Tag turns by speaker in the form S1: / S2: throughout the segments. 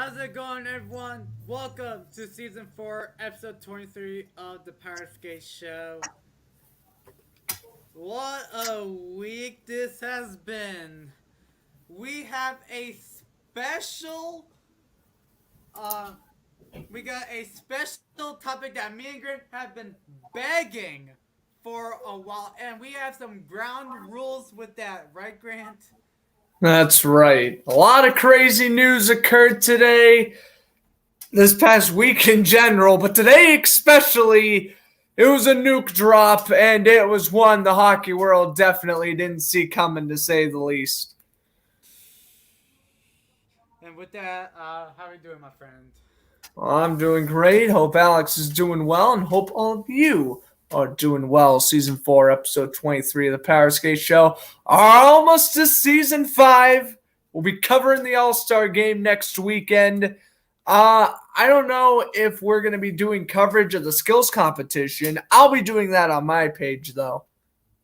S1: How's it going, everyone? Welcome to season 4, episode 23 of the Powerskateshow. What a week this has been. We have a special, uh, we got a special topic that me and Grant have been begging for a while, and we have some ground rules with that, right, Grant?
S2: That's right. A lot of crazy news occurred today, this past week in general, but today especially, it was a nuke drop, and it was one the hockey world definitely didn't see coming, to say the least.
S1: And with that, how are you doing, my friend?
S2: I'm doing great. Hope Alex is doing well, and hope all of you are doing well. Season 4, episode 23 of the Power Skate Show are almost to season 5. We'll be covering the All Star game next weekend. I don't know if we're going to be doing coverage of the skills competition. I'll be doing that on my page, though,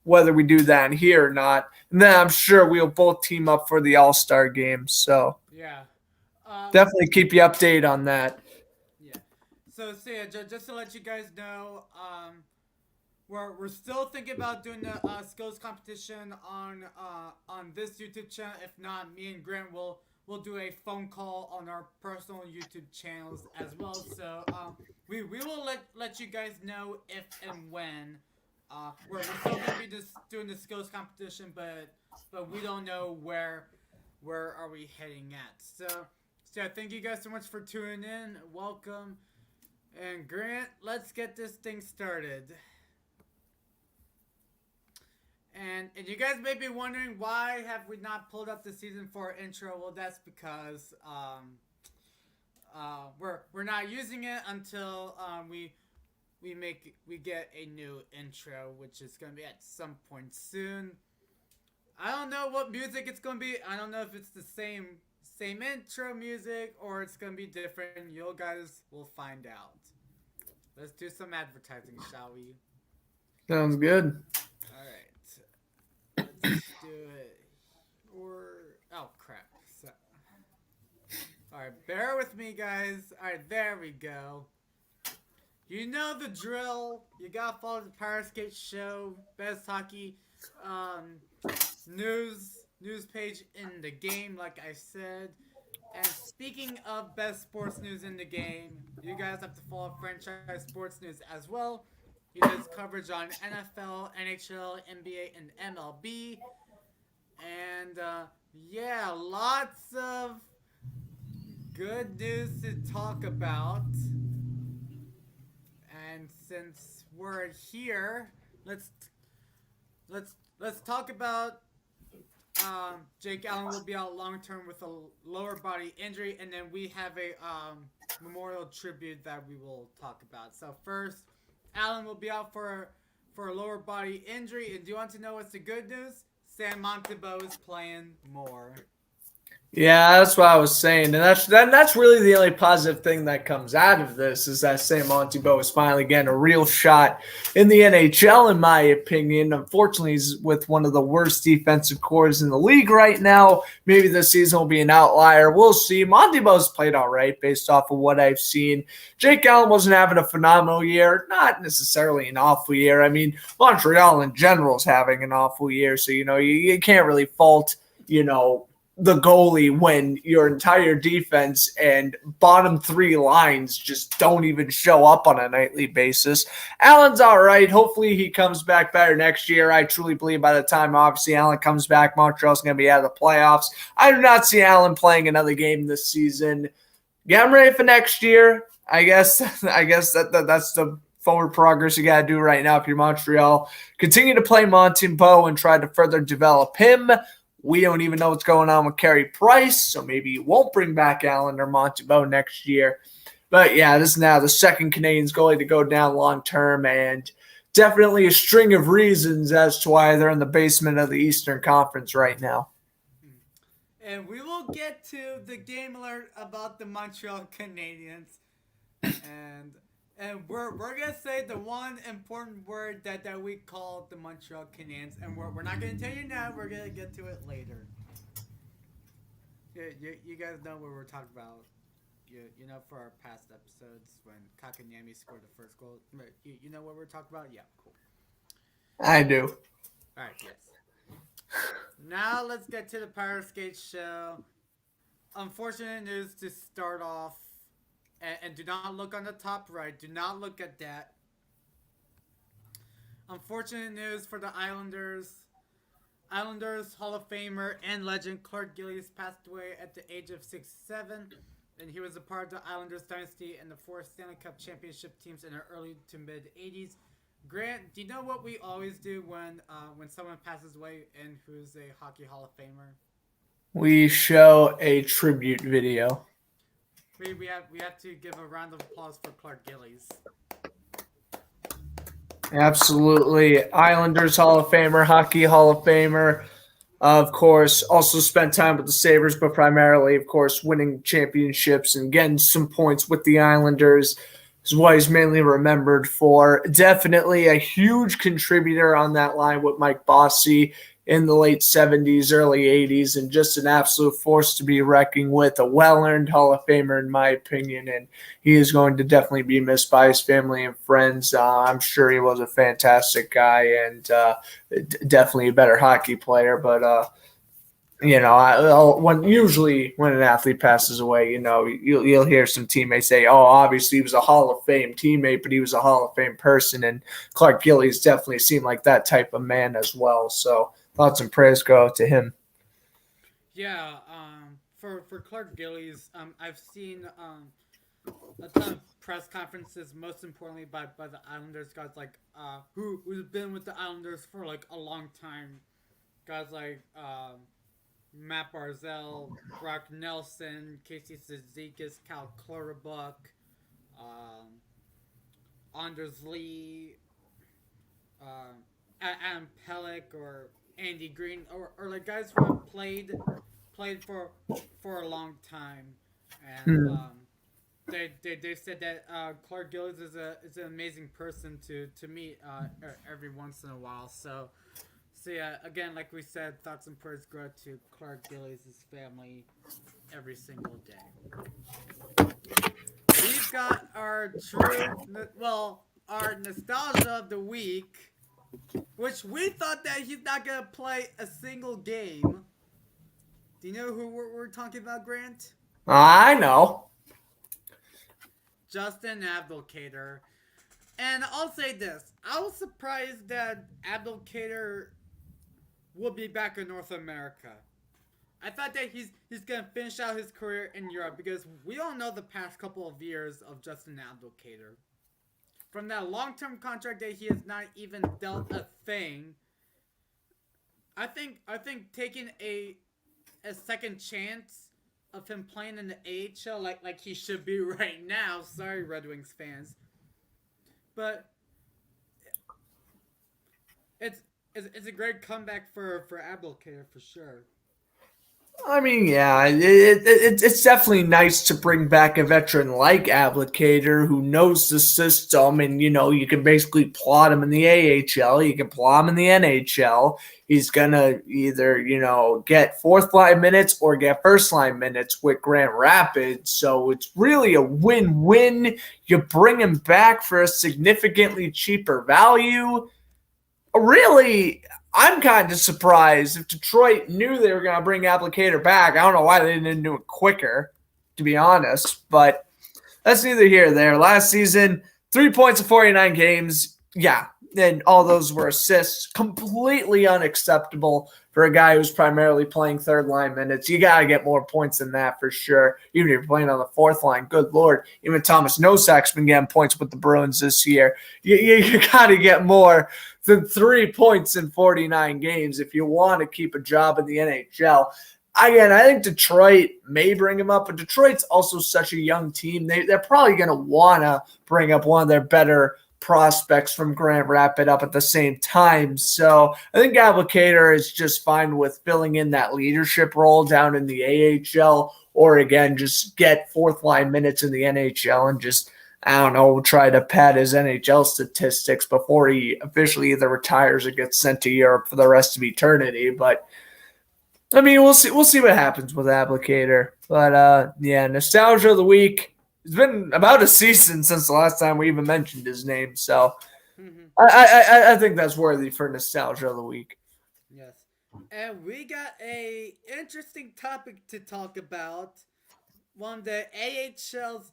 S2: whether we do that here or not. And then I'm sure we'll both team up for the All Star game. So
S1: Yeah. Um,
S2: definitely keep you updated on that.
S1: Yeah. So yeah, just to let you guys know, we're still thinking about doing the skills competition on this YouTube channel. If not, me and Grant will do a phone call on our personal YouTube channels as well. So we will let you guys know if and when. We're still gonna be just doing the skills competition, but we don't know where are we heading at. So yeah, thank you guys so much for tuning in. Welcome. And Grant, let's get this thing started. And you guys may be wondering, why have we not pulled up the season 4 intro? Well, that's because we're not using it until we get a new intro, which is gonna be at some point soon. I don't know what music it's gonna be. I don't know if it's the same intro music or it's gonna be different. You guys will find out. Let's do some advertising, shall we?
S2: Sounds good.
S1: All right, let's do it. Or oh crap! So, all right, bear with me, guys. All right, there we go. You know the drill. You gotta follow the Powerskate Show, best hockey um, news page in the game, like I said. And speaking of best sports news in the game, you guys have to follow Franchise Sports News as well. He does coverage on NFL, NHL, NBA, and MLB. And yeah, lots of good news to talk about. And since we're here, let's let's talk about Jake Allen will be out long term with a lower body injury, and then we have a memorial tribute that we will talk about. So first, Allen will be out for a lower body injury, and do you want to know what's the good news? Sam Montembeau is playing more.
S2: Yeah, that's what I was saying, and that's really the only positive thing that comes out of this is that Sam Montembeau is finally getting a real shot in the NHL, in my opinion. Unfortunately, he's with one of the worst defensive cores in the league right now. Maybe this season will be an outlier. We'll see. Montembeau's played all right based off of what I've seen. Jake Allen wasn't having a phenomenal year, not necessarily an awful year. I mean, Montreal in general is having an awful year, so you can't really fault the goalie when your entire defense and bottom three lines just don't even show up on a nightly basis. Allen's all right. Hopefully he comes back better next year. I truly believe by the time, obviously, Allen comes back, Montreal's going to be out of the playoffs. I do not see Allen playing another game this season. Get him ready for next year. I guess that's the forward progress you got to do right now if you're Montreal. Continue to play Montembeau and try to further develop him. We don't even know what's going on with Carey Price, so maybe you won't bring back Allen or Montembeau next year. But yeah, this is now the second Canadiens goalie to go down long term, and definitely a string of reasons as to why they're in the basement of the Eastern Conference right now.
S1: And we will get to the game alert about the Montreal Canadiens. And we're gonna say the one important word that we call the Montreal Canadiens, and we're not gonna tell you now. We're gonna get to it later. You guys know what we're talking about. You know, for our past episodes when Kakanyami scored the first goal. You know what we're talking about? Yeah, cool.
S2: I do.
S1: All right, yes. Now let's get to the Powerskateshow. Unfortunate news to start off, and do not look on the top right. Do not look at that. Unfortunate news for the Islanders. Islanders Hall of Famer and legend Clark Gillies passed away at the age of 67, and he was a part of the Islanders dynasty and the four Stanley Cup championship teams in the early to mid 80s. Grant, do you know what we always do when someone passes away and who's a Hockey Hall of Famer?
S2: We show a tribute video.
S1: We have to give a round of applause for Clark Gillies.
S2: Absolutely. Islanders Hall of Famer, Hockey Hall of Famer. Of course, also spent time with the Sabres, but primarily, of course, winning championships and getting some points with the Islanders is what he's mainly remembered for. Definitely a huge contributor on that line with Mike Bossy in the late 70s, early 80s, and just an absolute force to be reckoning with, a well-earned Hall of Famer in my opinion, and he is going to definitely be missed by his family and friends. I'm sure he was a fantastic guy and definitely a better hockey player, but usually when an athlete passes away, you'll hear some teammates say, "Oh, obviously he was a Hall of Fame teammate, but he was a Hall of Fame person." And Clark Gillies definitely seemed like that type of man as well. So thoughts and prayers go out to him.
S1: Yeah, for Clark Gillies, I've seen a ton of press conferences, most importantly by the Islanders guys like who's been with the Islanders for like a long time, guys like Matt Barzell, Brock Nelson, Casey Cizikas, Cal Clutterbuck, Anders Lee, Adam Pellick, or Andy Green, or like guys who have played for a long time, and they said that Clark Gillies is an amazing person to meet every once in a while. So yeah, again, like we said, thoughts and prayers go out to Clark Gillies' family every single day. We've got our our nostalgia of the week, which we thought that he's not gonna play a single game. Do you know who we're talking about, Grant?
S2: I know.
S1: Justin Abdelkader. And I'll say this. I was surprised that Abdelkader will be back in North America. I thought that he's going to finish out his career in Europe because we all know the past couple of years of Justin Abdelkader. From that long-term contract that he has not even dealt a thing, I think taking a second chance of him playing in the AHL like he should be right now. Sorry, Red Wings fans, but it's a great comeback for Abdelkader for sure.
S2: I mean, yeah, it's definitely nice to bring back a veteran like Applicator who knows the system, and you can basically plot him in the AHL, you can plot him in the NHL. He's gonna either get fourth line minutes or get first line minutes with Grand Rapids, so it's really a win-win. You bring him back for a significantly cheaper value. Really, I'm kind of surprised if Detroit knew they were going to bring Applicator back. I don't know why they didn't do it quicker, to be honest, but that's neither here nor there. Last season, 3 points in 49 games. Yeah, and all those were assists. Completely unacceptable for a guy who's primarily playing third line minutes. You got to get more points than that for sure. Even if you're playing on the fourth line, good Lord. Even Thomas Nosak's been getting points with the Bruins this year. You got to get more than 3 points in 49 games if you want to keep a job in the NHL. Again, I think Detroit may bring him up, but Detroit's also such a young team. They're probably going to want to bring up one of their better prospects from Grand Rapids up at the same time. So I think Applicator is just fine with filling in that leadership role down in the AHL, or again, just get fourth line minutes in the NHL and just, I don't know, try to pad his NHL statistics before he officially either retires or gets sent to Europe for the rest of eternity. But I mean, we'll see. We'll see what happens with Applicator. But yeah, nostalgia of the week. It's been about a season since the last time we even mentioned his name, so
S1: Mhm.
S2: I think that's worthy for nostalgia of the week.
S1: Yes. And we got a interesting topic to talk about. One of the AHL's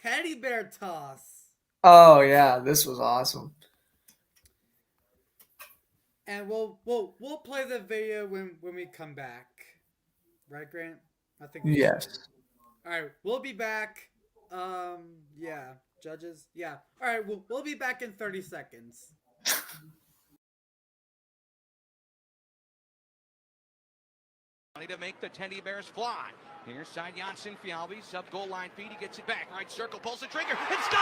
S1: teddy bear toss.
S2: Oh yeah, this was awesome.
S1: And we'll play the video when we come back. Right, Grant? I think we should.
S2: Yes.
S1: Alright, we'll be back. Yeah. Judges? Yeah. Alright, we'll be back in 30 seconds.
S3: To make the teddy bears fly. Here's side Janssen Fialbi, sub goal line feed. He gets it back. Right circle, pulls the trigger. It scores!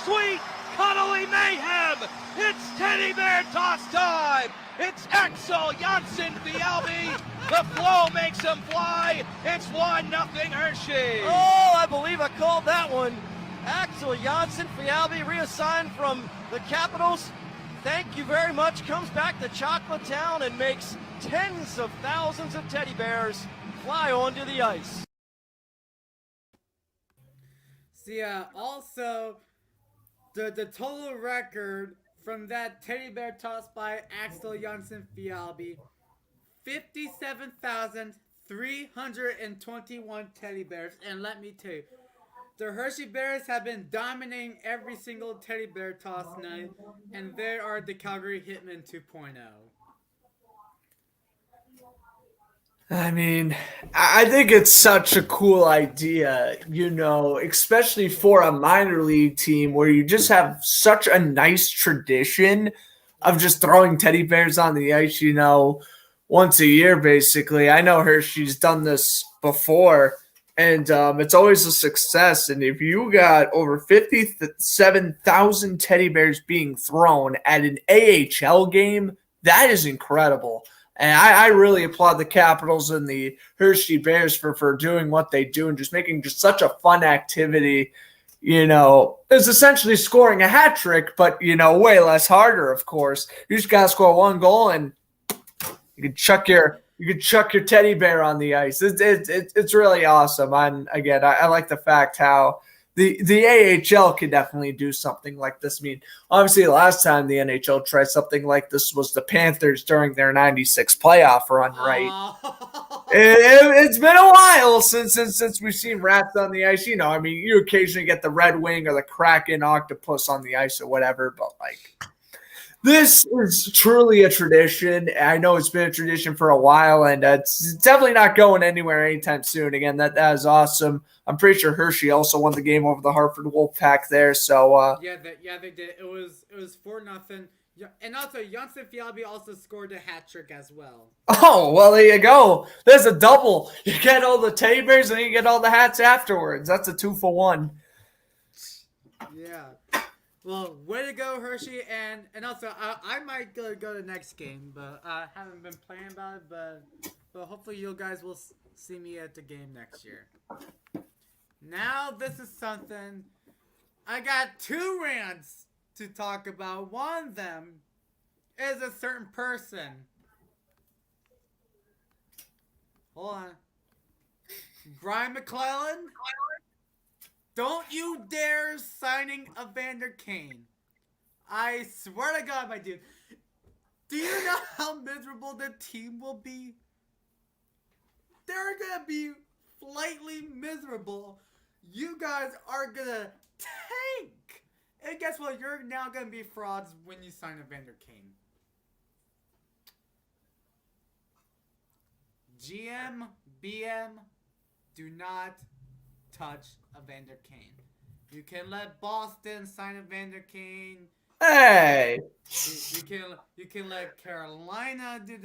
S3: Sweet cuddly mayhem! It's teddy bear toss time! It's Axel Janssen Fialbi. The flow makes him fly. It's 1-0 Hershey.
S4: Oh, I believe I called that one. Axel Janssen Fialbi reassigned from the Capitals. Thank you very much. Comes back to Chocolate Town and makes tens of thousands of teddy bears fly onto the ice.
S1: So yeah, also the total record from that teddy bear toss by Axel Janssen Fialbi, 57,321 teddy bears. And let me tell you, the Hershey Bears have been dominating every single teddy bear toss night, and they are the Calgary Hitmen 2.0.
S2: I mean, I think it's such a cool idea, especially for a minor league team where you just have such a nice tradition of just throwing teddy bears on the ice, once a year, basically. I know Hershey's done this before, and it's always a success. And if you got over 57,000 teddy bears being thrown at an AHL game, that is incredible. And I really applaud the Capitals and the Hershey Bears for doing what they do and just making just such a fun activity. It's essentially scoring a hat trick, but, way less harder, of course. You just got to score one goal and you can chuck your teddy bear on the ice. It's really awesome. And again, I like the fact how the AHL can definitely do something like this. I mean, obviously, the last time the NHL tried something like this was the Panthers during their '96 playoff run, right?
S1: Oh.
S2: It's been a while since we've seen rats on the ice. I mean, you occasionally get the Red Wing or the Kraken octopus on the ice or whatever, but this is truly a tradition. I know it's been a tradition for a while, and it's definitely not going anywhere anytime soon. Again, that is awesome. I'm pretty sure Hershey also won the game over the Hartford Wolfpack there. So
S1: they did. It was 4-0. Yeah, and also Janssen Fialbi also scored a hat trick as well.
S2: oh well, there you go. There's a double. You get all the teddy bears, and you get all the hats afterwards. That's a 2-for-1.
S1: Yeah. Well, way to go, Hershey, and also I might go to the next game, but I haven't been playing about it, but hopefully you guys will see me at the game next year. Now this is something I got two rants to talk about. One of them is a certain person. Hold on, Brian McClellan. Don't you dare signing Evander Kane. I swear to God, my dude. Do you know how miserable the team will be? They're going to be slightly miserable. You guys are going to tank. And guess what? You're now going to be frauds when you sign Evander Kane. GM, BM, do not touch Evander Kane. You can let Boston sign Evander Kane.
S2: Hey,
S1: You can let Carolina do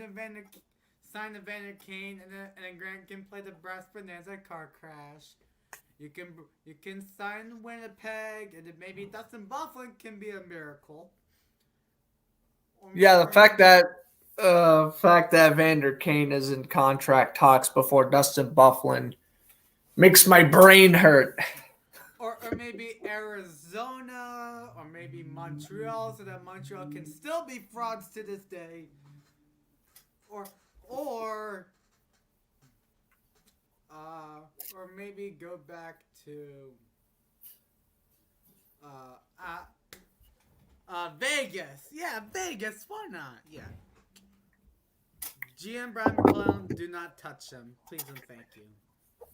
S1: sign Evander Kane, and then Grant can play the Brass Bonanza car crash. You can sign Winnipeg, and then maybe Dustin Byfuglien can be a miracle.
S2: yeah, the fact that Evander Kane is in contract talks before Dustin Byfuglien makes my brain hurt.
S1: Or maybe Arizona, or maybe Montreal, so that Montreal can still be frauds to this day. or or maybe go back to Vegas. Yeah, Vegas. Why not? Yeah. GM Brian McClellan, do not touch them, please and thank you.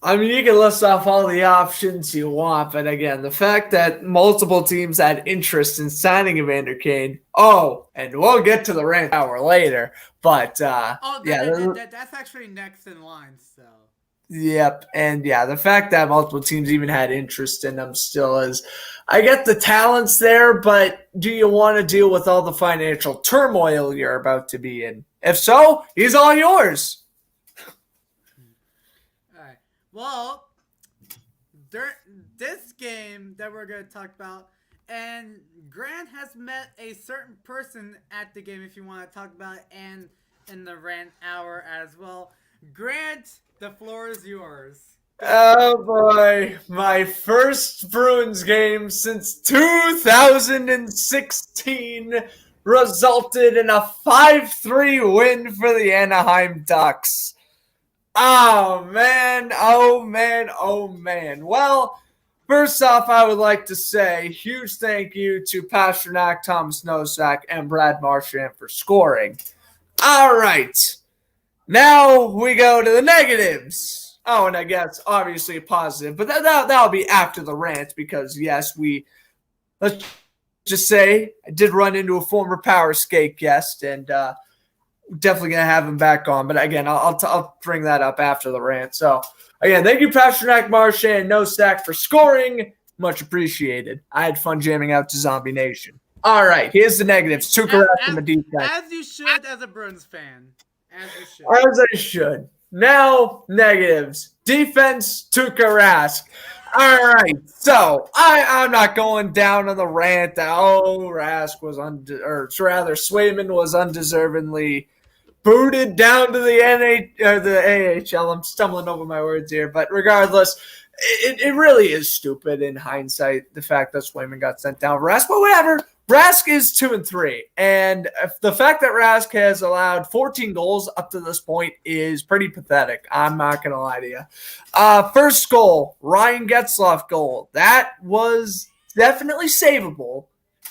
S2: I mean, you can list off all the options you want, but again, the fact that multiple teams had interest in signing Evander Kane. Oh, and we'll get to the rant hour later, but
S1: that's actually next in line. So.
S2: Yep, and yeah, the fact that multiple teams even had interest in him still is. I get the talents there, but do you want to deal with all the financial turmoil you're about to be in? If so, he's all yours.
S1: Well, this game that we're going to talk about, and Grant has met a certain person at the game, if you want to talk about it, and in the rant hour as well. Grant, the floor is yours.
S2: Oh boy, my first Bruins game since 2016 resulted in a 5-3 win for the Anaheim Ducks. Oh, man. Well, first off, I would like to say huge thank you to Pasternak, Thomas Nosek, and Brad Marchand for scoring. All right. Now we go to the negatives. Oh, and I guess obviously positive, but that'll be after the rant because, yes, let's just say I did run into a former Powerskate guest and definitely going to have him back on. But again, I'll bring that up after the rant. So, again, thank you, Pasternak, Marchand, and Nosek for scoring. Much appreciated. I had fun jamming out to Zombie Nation. All right, here's the negatives. Tuukka Rask in the defense.
S1: As you should as a Bruins fan. As you should.
S2: As I should. Now, negatives. Defense, Tuukka Rask. All right, so I'm not going down on the rant that, Rask was Swayman was undeservingly booted down to the AHL. I'm stumbling over my words here, but regardless, it really is stupid in hindsight, the fact that Swayman got sent down for Rask, but whatever. Rask is 2-3, and the fact that Rask has allowed 14 goals up to this point is pretty pathetic. I'm not going to lie to you. First goal, Ryan Getzlaf goal. That was definitely savable.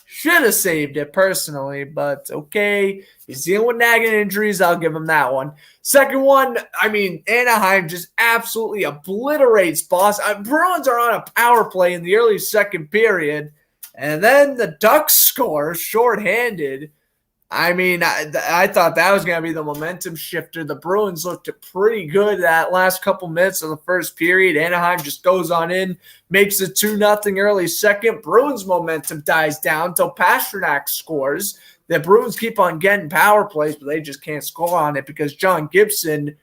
S2: Should have saved it personally, but okay. He's dealing with nagging injuries. I'll give him that one. Second one, Anaheim just absolutely obliterates Boston. Bruins are on a power play in the early second period. And then the Ducks score shorthanded. I thought that was going to be the momentum shifter. The Bruins looked pretty good that last couple minutes of the first period. Anaheim just goes on in, makes it 2-0 early second. Bruins momentum dies down until Pasternak scores. The Bruins keep on getting power plays, but they just can't score on it because John Gibson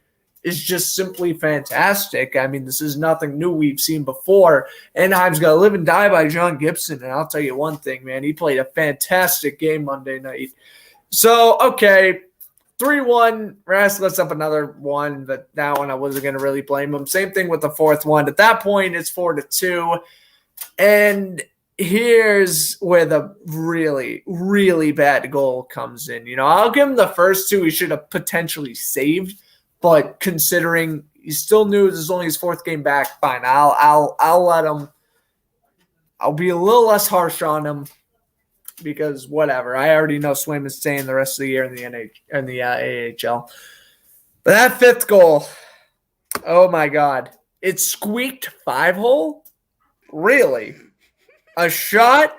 S2: is just simply fantastic. This is nothing new we've seen before. Anaheim's got to live and die by John Gibson, and I'll tell you one thing, man. He played a fantastic game Monday night. So, okay, 3-1. Rask lets up another one, but that one I wasn't going to really blame him. Same thing with the fourth one. At that point, it's 4-2. And here's where the really, really bad goal comes in. I'll give him the first two he should have potentially saved. But considering he still knew this is only his fourth game back, fine. I'll let him. I'll be a little less harsh on him because whatever. I already know Swayman's staying the rest of the year in the AHL. But that fifth goal, oh my God, it squeaked 5-hole. Really, a shot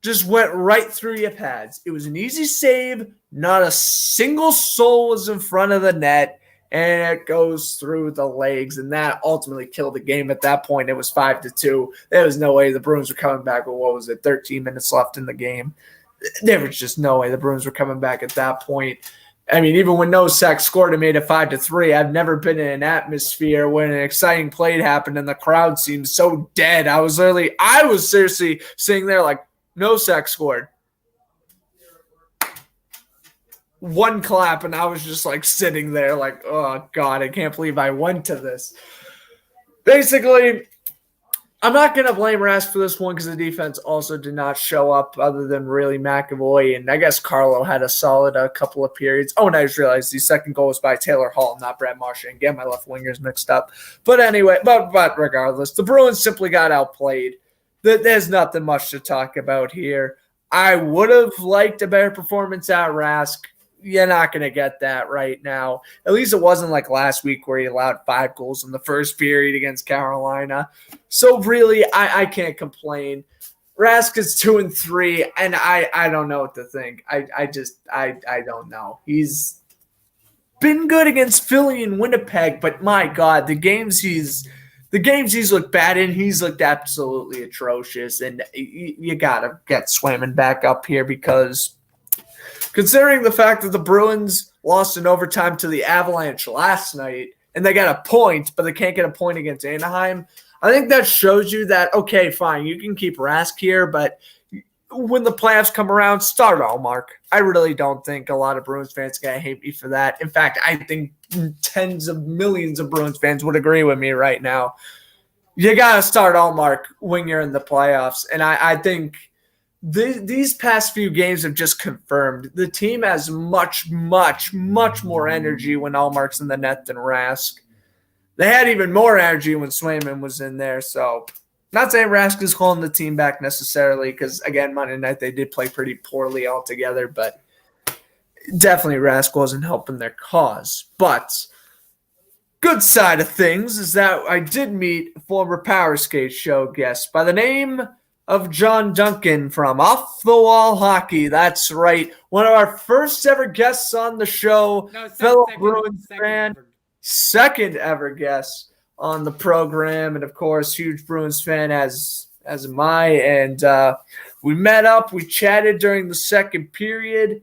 S2: just went right through your pads. It was an easy save. Not a single soul was in front of the net. And it goes through the legs, and that ultimately killed the game. At that point, it was 5-2. There was no way the Bruins were coming back with, 13 minutes left in the game. There was just no way the Bruins were coming back at that point. Even when Nosek scored and made it 5-3, I've never been in an atmosphere when an exciting play happened and the crowd seemed so dead. I was seriously sitting there like, Nosek scored. One clap, and I was just sitting there oh God, I can't believe I went to this. Basically, I'm not going to blame Rask for this one because the defense also did not show up other than really McAvoy. And I guess Carlo had a solid couple of periods. Oh, and I just realized the second goal was by Taylor Hall, not Brad Marchand. Get my left wingers mixed up. But anyway, but regardless, the Bruins simply got outplayed. There's nothing much to talk about here. I would have liked a better performance out of Rask. You're not going to get that right now. At least it wasn't like last week where he allowed 5 goals in the first period against Carolina. So really, I can't complain. Rask is 2-3, and I don't know what to think. I don't know. He's been good against Philly and Winnipeg, but my God, the games he's looked bad in, he's looked absolutely atrocious. And you gotta get Swayman back up here because considering the fact that the Bruins lost in overtime to the Avalanche last night and they got a point, but they can't get a point against Anaheim, I think that shows you that, okay, fine, you can keep Rask here, but when the playoffs come around, start Allmark. I really don't think a lot of Bruins fans are going to hate me for that. In fact, I think tens of millions of Bruins fans would agree with me right now. You got to start Allmark when you're in the playoffs, and I think these past few games have just confirmed the team has much, much, much more energy when Allmark's in the net than Rask. They had even more energy when Swayman was in there. So, not saying Rask is calling the team back necessarily because, again, Monday night they did play pretty poorly altogether, but definitely Rask wasn't helping their cause. But good side of things is that I did meet a former Powerskateshow guest by the name of John Duncan from Off the Wall Hockey. That's right. One of our first ever guests on the show.
S1: No,
S2: fellow
S1: second,
S2: Bruins
S1: second
S2: fan.
S1: ever.
S2: Second ever guest on the program. And, of course, huge Bruins fan as am I. And we met up. We chatted during the second period.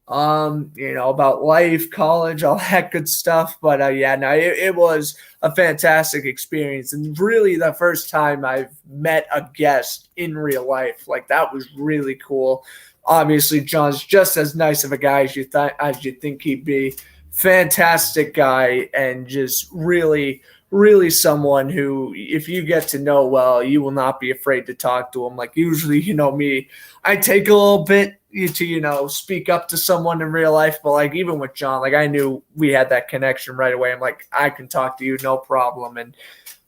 S2: About life, college, all that good stuff. But it was a fantastic experience. And really the first time I've met a guest in real life. Like, that was really cool. Obviously, John's just as nice of a guy as you think he'd be. Fantastic guy and just really, really someone who, if you get to know well, you will not be afraid to talk to him. Like, usually, me, I take a little bit to speak up to someone in real life, but like even with John, like I knew we had that connection right away. I'm like, I can talk to you, no problem. And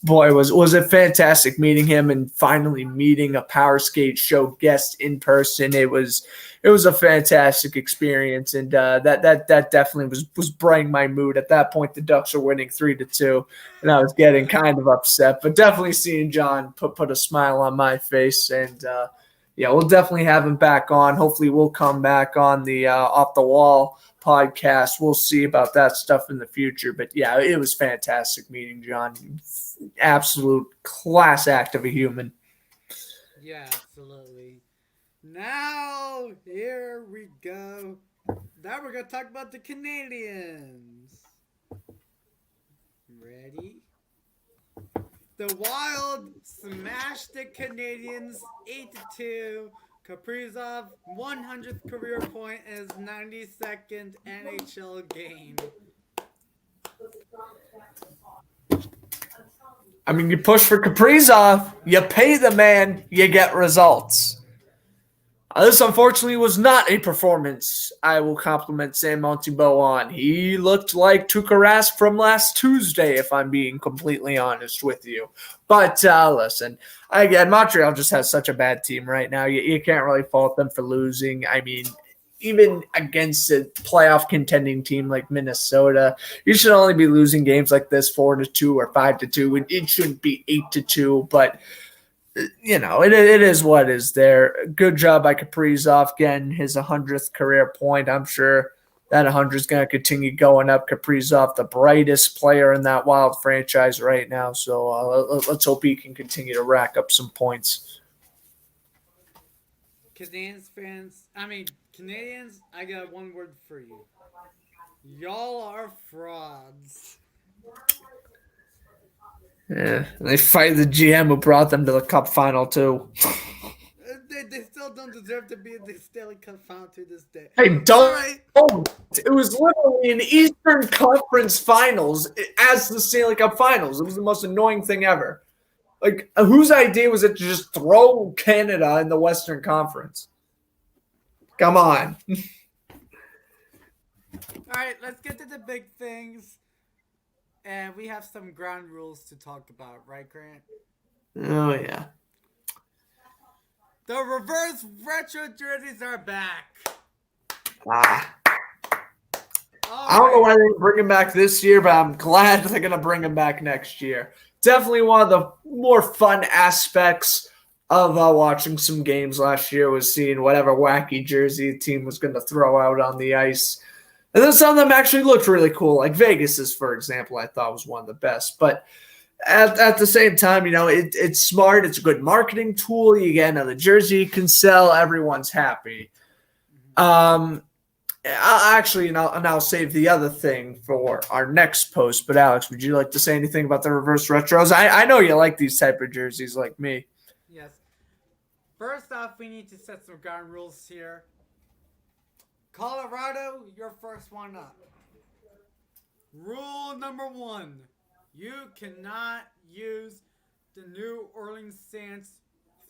S2: boy, was it fantastic meeting him and finally meeting a Powerskateshow guest in person. It was a fantastic experience, and that definitely was brightening my mood. At that point, the Ducks are winning 3-2, and I was getting kind of upset. But definitely seeing John put a smile on my face, and we'll definitely have him back on. Hopefully, we'll come back on the Off the Wall podcast. We'll see about that stuff in the future. But yeah, it was fantastic meeting John. Absolute class act of a human.
S1: Yeah, absolutely. Now, here we go. Now we're going to talk about the Canadiens. Ready? The Wild smashed the Canadiens 8-2. Kaprizov 100th career point in his 92nd NHL game.
S2: I mean, you push for Kaprizov, you pay the man, you get results. This, unfortunately, was not a performance I will compliment Sam Montembeault on. He looked like Tuukka Rask from last Tuesday, if I'm being completely honest with you. But listen, again, Montreal just has such a bad team right now. You can't really fault them for losing. I mean, even against a playoff contending team like Minnesota, you should only be losing games like this 4-2 or 5-2. It shouldn't be 8-2, but it is what is there. Good job by Kaprizov getting his 100th career point. I'm sure that 100 is going to continue going up. Kaprizov, the brightest player in that Wild franchise right now. So let's hope he can continue to rack up some points.
S1: Canadiens, I got one word for you. Y'all are frauds.
S2: Yeah, they fight the GM who brought them to the Cup final too.
S1: They still don't deserve to be in the Stanley Cup final to this day.
S2: Hey, it was literally an Eastern Conference Finals as the Stanley Cup Finals. It was the most annoying thing ever. Like, whose idea was it to just throw Canada in the Western Conference? Come on.
S1: All right, let's get to the big things. And we have some ground rules to talk about, right, Grant?
S2: Oh, yeah.
S1: The reverse retro jerseys are back.
S2: Ah.
S1: All
S2: I don't know
S1: right.
S2: why they didn't bring him back this year, but I'm glad they're going to bring him back next year. Definitely one of the more fun aspects of watching some games last year was seeing whatever wacky jersey a team was going to throw out on the ice. And then some of them actually looked really cool. Like Vegas's, for example, I thought was one of the best. But at the same time, it's smart. It's a good marketing tool. You get another jersey you can sell. Everyone's happy. I'll save the other thing for our next post. But Alex, would you like to say anything about the reverse retros? I know you like these type of jerseys like me.
S1: Yes. First off, we need to set some ground rules here. Colorado, your first one up. Rule number 1. You cannot use the New Orleans Saints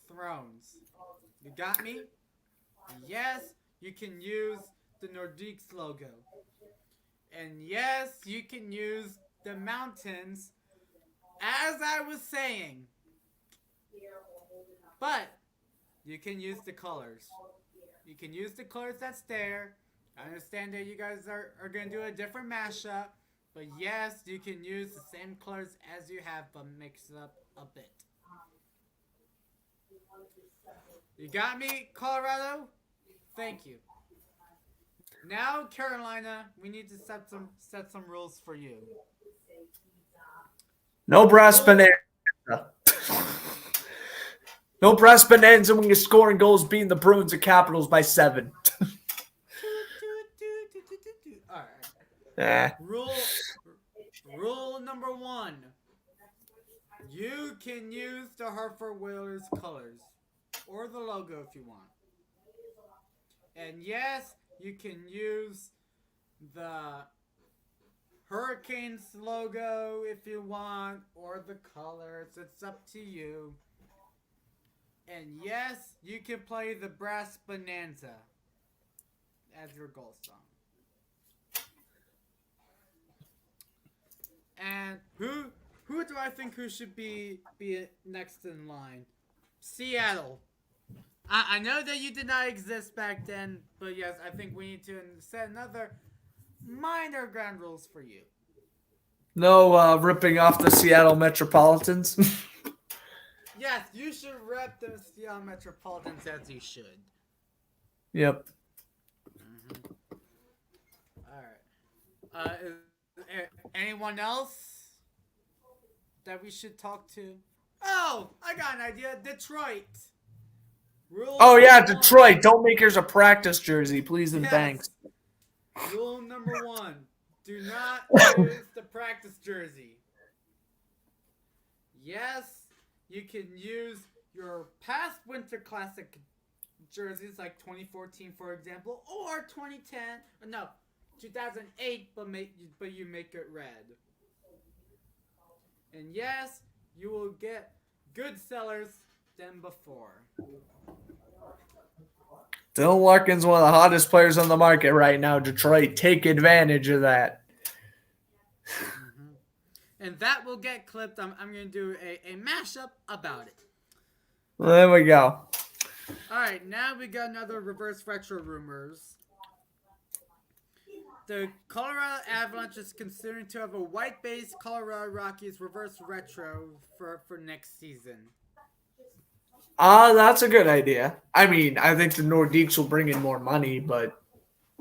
S1: thrones. You got me? Yes, you can use the Nordiques logo. And yes, you can use the mountains, as I was saying. But you can use the colors. You can use the colors that's there. I understand that you guys are going to do a different mashup. But yes, you can use the same colors as you have, but mix it up a bit. You got me, Colorado? Thank you. Now, Carolina, we need to set some rules for you.
S2: No brass bonanza. No brass bonanza when you're scoring goals, beating the Bruins or Capitals by 7.
S1: All right. Rule number 1. You can use the Hartford Whalers colors or the logo if you want. And yes, you can use the Hurricanes logo if you want, or the colors. It's up to you. And yes, you can play the Brass Bonanza as your goal song. And who do I think who should be next in line? Seattle. I know that you did not exist back then, but yes, I think we need to set another minor ground rules for you.
S2: No ripping off the Seattle Metropolitans.
S1: Yes, you should rep the Seattle Metropolitans as you should.
S2: Yep.
S1: All right. Anyone else that we should talk to? Oh, I got an idea. Detroit.
S2: Oh, yeah, Detroit. Don't make yours a practice jersey, please and thanks.
S1: Rule number 1. Do not use the practice jersey. Yes, you can use your past Winter Classic jerseys like 2014, for example, or 2010. No, 2008, but you make it red. And yes, you will get good sellers than before.
S2: Dylan Larkin's one of the hottest players on the market right now. Detroit, take advantage of that.
S1: And that will get clipped. I'm going to do a mashup about it.
S2: There we go.
S1: All right, now we got another reverse retro rumors. The Colorado Avalanche is considering to have a white-based Colorado Rockies reverse retro for next season.
S2: That's a good idea. I mean, I think the Nordiques will bring in more money, but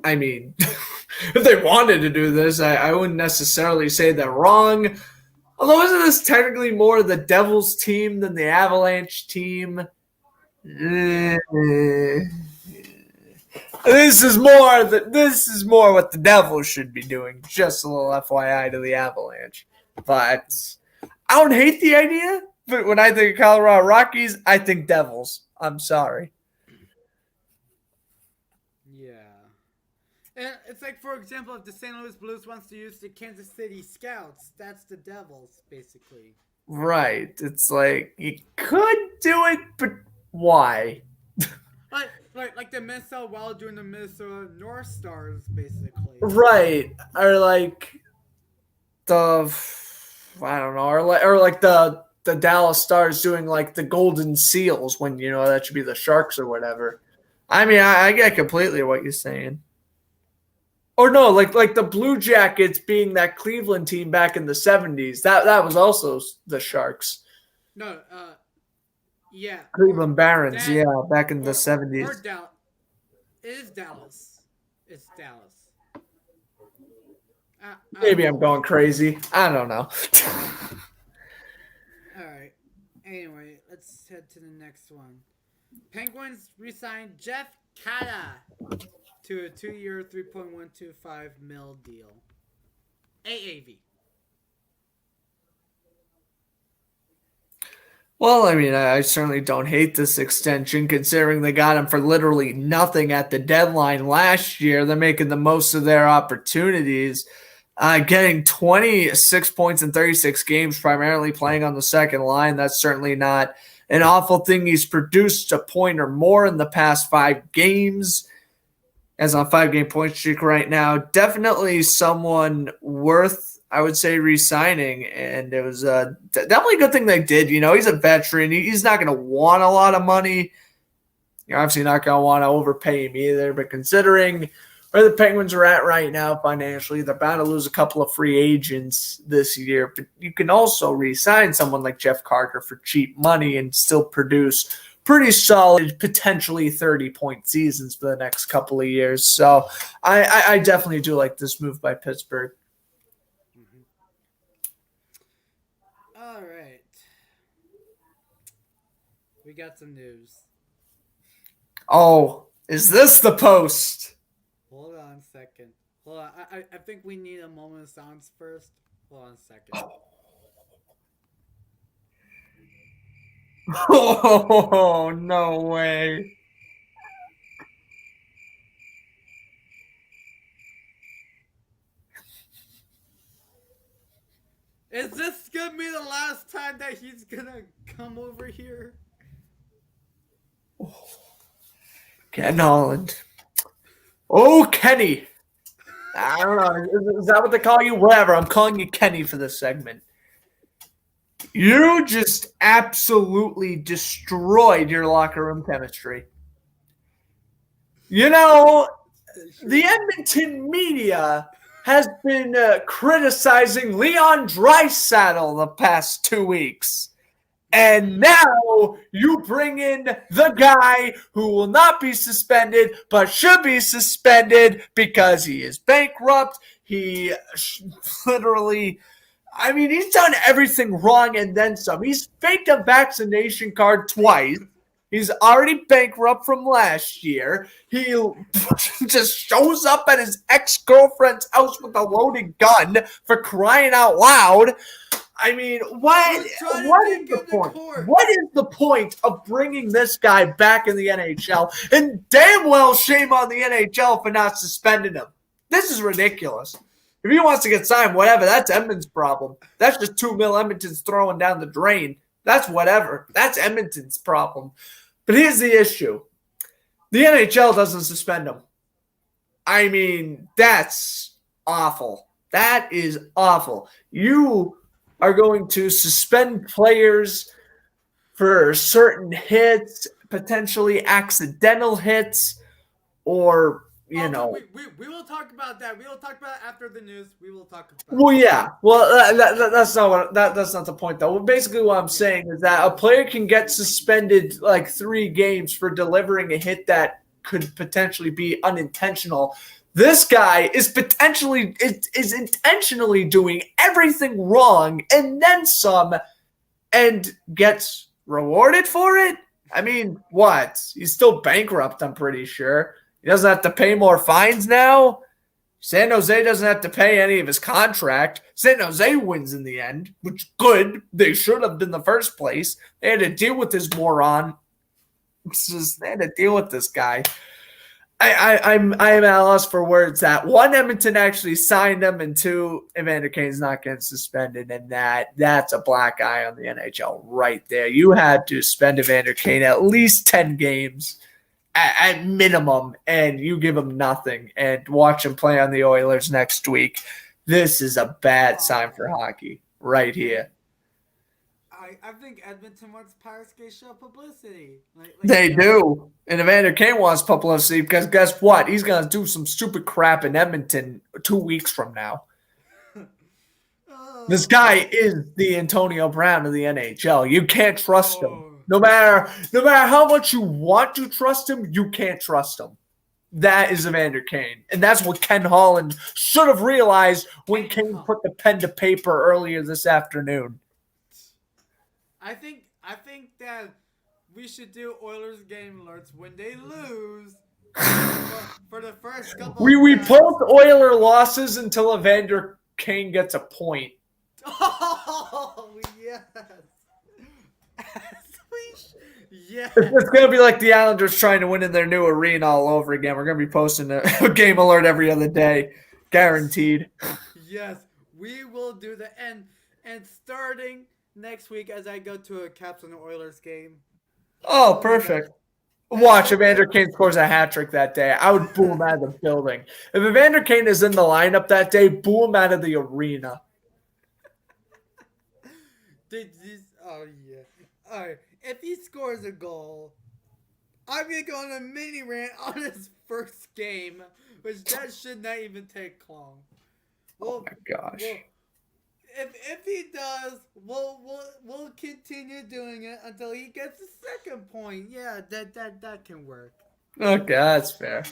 S2: I mean, if they wanted to do this, I wouldn't necessarily say they're wrong. Although, isn't this technically more the Devils team than the Avalanche team? This is more what the Devils should be doing. Just a little FYI to the Avalanche. But I don't hate the idea. But when I think of Colorado Rockies, I think Devils. I'm sorry.
S1: Yeah. And it's like, for example, if the St. Louis Blues wants to use the Kansas City Scouts, that's the Devils, basically.
S2: Right. It's like you could do it, but why?
S1: Like the Minnesota Wild doing the Minnesota North Stars, basically.
S2: Right. Or like the I don't know, or like the Dallas Stars doing like the Golden Seals when that should be the Sharks or whatever. I mean, I get completely what you're saying. Or no, like the Blue Jackets being that Cleveland team back in the 70s. That was also the Sharks.
S1: No, yeah.
S2: Cleveland Barons,
S1: that,
S2: yeah, back in the
S1: or
S2: 70s.
S1: Dallas. It is Dallas. It's Dallas.
S2: Maybe I'm going crazy. I don't know.
S1: All right. Anyway, let's head to the next one. Penguins re-signed Jeff Kata to a 2-year, $3.125 mil deal. AAV.
S2: Well, I mean, I certainly don't hate this extension considering they got him for literally nothing at the deadline last year. They're making the most of their opportunities. Getting 26 points in 36 games, primarily playing on the second line. That's certainly not an awful thing. He's produced a point or more in the past 5 games, as on a 5-game point streak right now. Definitely someone worth, I would say, re-signing, and it was definitely a good thing they did. He's a veteran. He's not going to want a lot of money. You're obviously not going to want to overpay him either, but considering where the Penguins are at right now financially, they're bound to lose a couple of free agents this year, but you can also re-sign someone like Jeff Carter for cheap money and still produce pretty solid, potentially 30-point seasons for the next couple of years. So I definitely do like this move by Pittsburgh.
S1: All right. We got some news.
S2: Oh, is this the post?
S1: Hold on a second. Hold on. I think we need a moment of silence first. Hold on a second.
S2: Oh, no way.
S1: Is this gonna be the last time that he's gonna come over here?
S2: Ken Holland. Oh, Kenny. I don't know. Is that what they call you? Whatever. I'm calling you Kenny for this segment. You just absolutely destroyed your locker room chemistry. The Edmonton media has been criticizing Leon Draisaitl the past 2 weeks. And now you bring in the guy who will not be suspended, but should be suspended because he is bankrupt. He literally, he's done everything wrong and then some. He's faked a vaccination card twice. He's already bankrupt from last year. He just shows up at his ex-girlfriend's house with a loaded gun for crying out loud. What is the point? What is the point of bringing this guy back in the NHL? And damn well shame on the NHL for not suspending him. This is ridiculous. If he wants to get signed, whatever, that's Edmonton's problem. That's just $2 million Edmonton's throwing down the drain. That's whatever. That's Edmonton's problem. But here's the issue. The NHL doesn't suspend him. That's awful. That is awful. You are going to suspend players for certain hits, potentially accidental hits, or,
S1: We will talk about that. We will talk about it after the news. We will talk about
S2: Well, yeah. Well, that's not the point, though. Well, basically, what I'm saying is that a player can get suspended like 3 games for delivering a hit that could potentially be unintentional. This guy is intentionally doing everything wrong and then some, and gets rewarded for it. What? He's still bankrupt, I'm pretty sure. He doesn't have to pay more fines now. San Jose doesn't have to pay any of his contract. San Jose wins in the end, which good. They should have in the first place. They had to deal with this moron. They had to deal with this guy. I'm at a loss for words. That one, Edmonton actually signed him, and two, Evander Kane's not getting suspended, and that's a black eye on the NHL right there. You had to suspend Evander Kane at least 10 games at minimum, and you give him nothing and watch him play on the Oilers next week. This is a bad sign for hockey right here.
S1: I think Edmonton wants Powerskateshow publicity.
S2: They do. And Evander Kane wants publicity because guess what? He's going to do some stupid crap in Edmonton 2 weeks from now. This guy is the Antonio Brown of the NHL. You can't trust him. No matter how much you want to trust him, you can't trust him. That is Evander Kane. And that's what Ken Holland should have realized when Kane put the pen to paper earlier this afternoon.
S1: I think that we should do Oilers game alerts when they lose for the first couple.
S2: We post Oiler losses until Evander Kane gets a point.
S1: Oh yes, yes.
S2: It's gonna be like the Islanders trying to win in their new arena all over again. We're gonna be posting a game alert every other day, guaranteed.
S1: Yes, we will do that, and starting next week as I go to a Caps and Oilers game.
S2: Oh, perfect. Watch, Evander Kane scores a hat trick that day. I would boo him out of the building. If Evander Kane is in the lineup that day, boo him out of the arena.
S1: Oh, yeah. All right. If he scores a goal, I'm going to go on a mini rant on his first game, which that should not even take long.
S2: Oh, my gosh.
S1: If he does, we'll continue doing it until he gets the second point. Yeah, that can work.
S2: Okay, that's fair.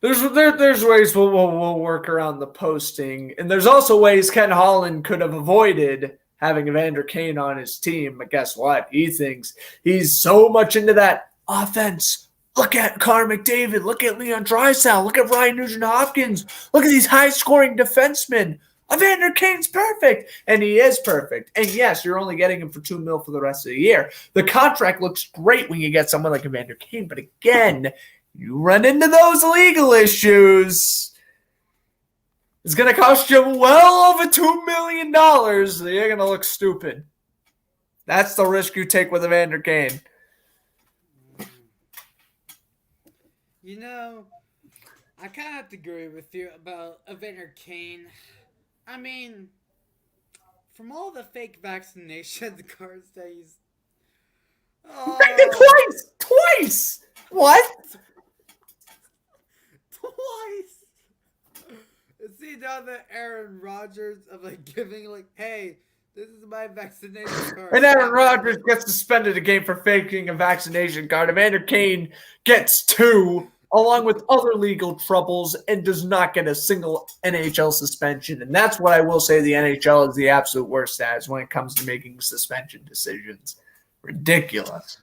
S2: There's ways we'll work around the posting, and there's also ways Ken Holland could have avoided having Evander Kane on his team. But guess what? He thinks he's so much into that offense. Look at Connor McDavid. Look at Leon Draisaitl. Look at Ryan Nugent-Hopkins. Look at these high-scoring defensemen. Evander Kane's perfect, and he is perfect. And yes, you're only getting him for $2 million for the rest of the year. The contract looks great when you get someone like Evander Kane, but again, you run into those legal issues. It's going to cost you well over $2 million. You're going to look stupid. That's the risk you take with Evander Kane.
S1: You know, I kind of have to agree with you about Evander Kane. I mean, from all the fake vaccination cards that he's...
S2: Twice! What?
S1: Twice! See now the Aaron Rodgers of giving hey, this is my vaccination card.
S2: And Aaron Rodgers gets suspended a game for faking a vaccination card. Evander Kane gets 2, along with other legal troubles, and does not get a single NHL suspension. And that's what I will say the NHL is the absolute worst at when it comes to making suspension decisions. Ridiculous.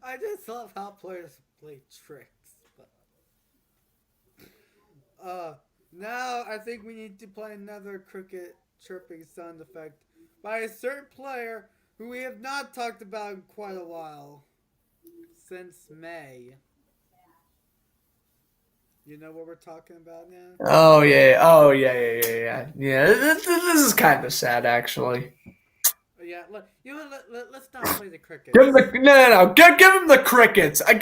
S1: I just love how players play tricks. Now I think we need to play another cricket chirping sound effect by a certain player who we have not talked about in quite a while. Since May. You know what we're talking about now?
S2: Oh, yeah. Yeah, this is kind of sad, actually.
S1: Yeah, let's not play the crickets.
S2: Give him give him the crickets. Don't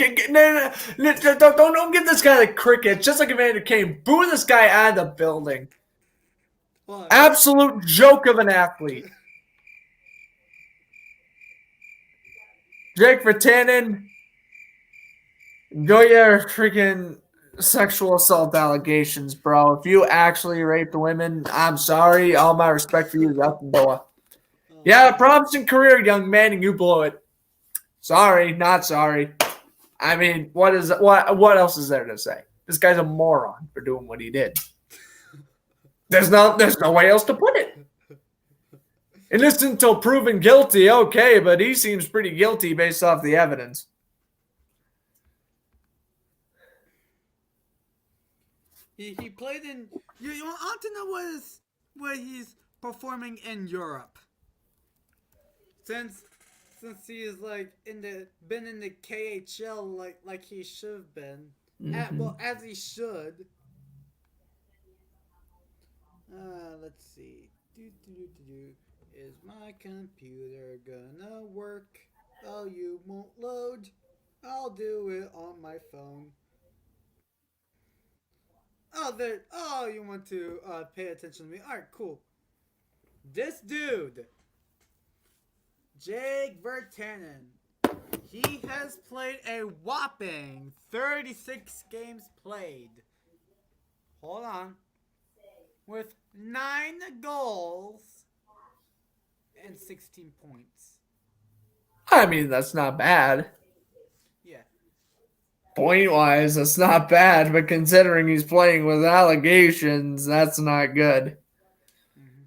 S2: give this guy the crickets. Just like Evander Kane, boo this guy out of the building.
S1: What?
S2: Absolute joke of an athlete. Jake Vertanin, enjoy your freaking sexual assault allegations, bro. If you actually raped women, I'm sorry. All my respect for you is out the door. Yeah, promising career, young man, and you blow it. Sorry, not sorry. I mean, what else is there to say? This guy's a moron for doing what he did. There's no way else to put it. Innocent until proven guilty, okay, but he seems pretty guilty based off the evidence.
S1: He played in. You want to know what he's performing in Europe. Since since he is like been in the KHL like he should have been. Well, as he should. Let's see. Is my computer gonna work? Oh, you won't load. I'll do it on my phone. Oh, there. Oh, you want to pay attention to me? All right, cool. This dude, Jake Vertanin, he has played a whopping 36 games played. Hold on. With 9 goals and 16 points.
S2: I mean, that's not bad.
S1: Yeah.
S2: Point-wise, that's not bad, but considering he's playing with allegations, that's not good.
S1: Mm-hmm.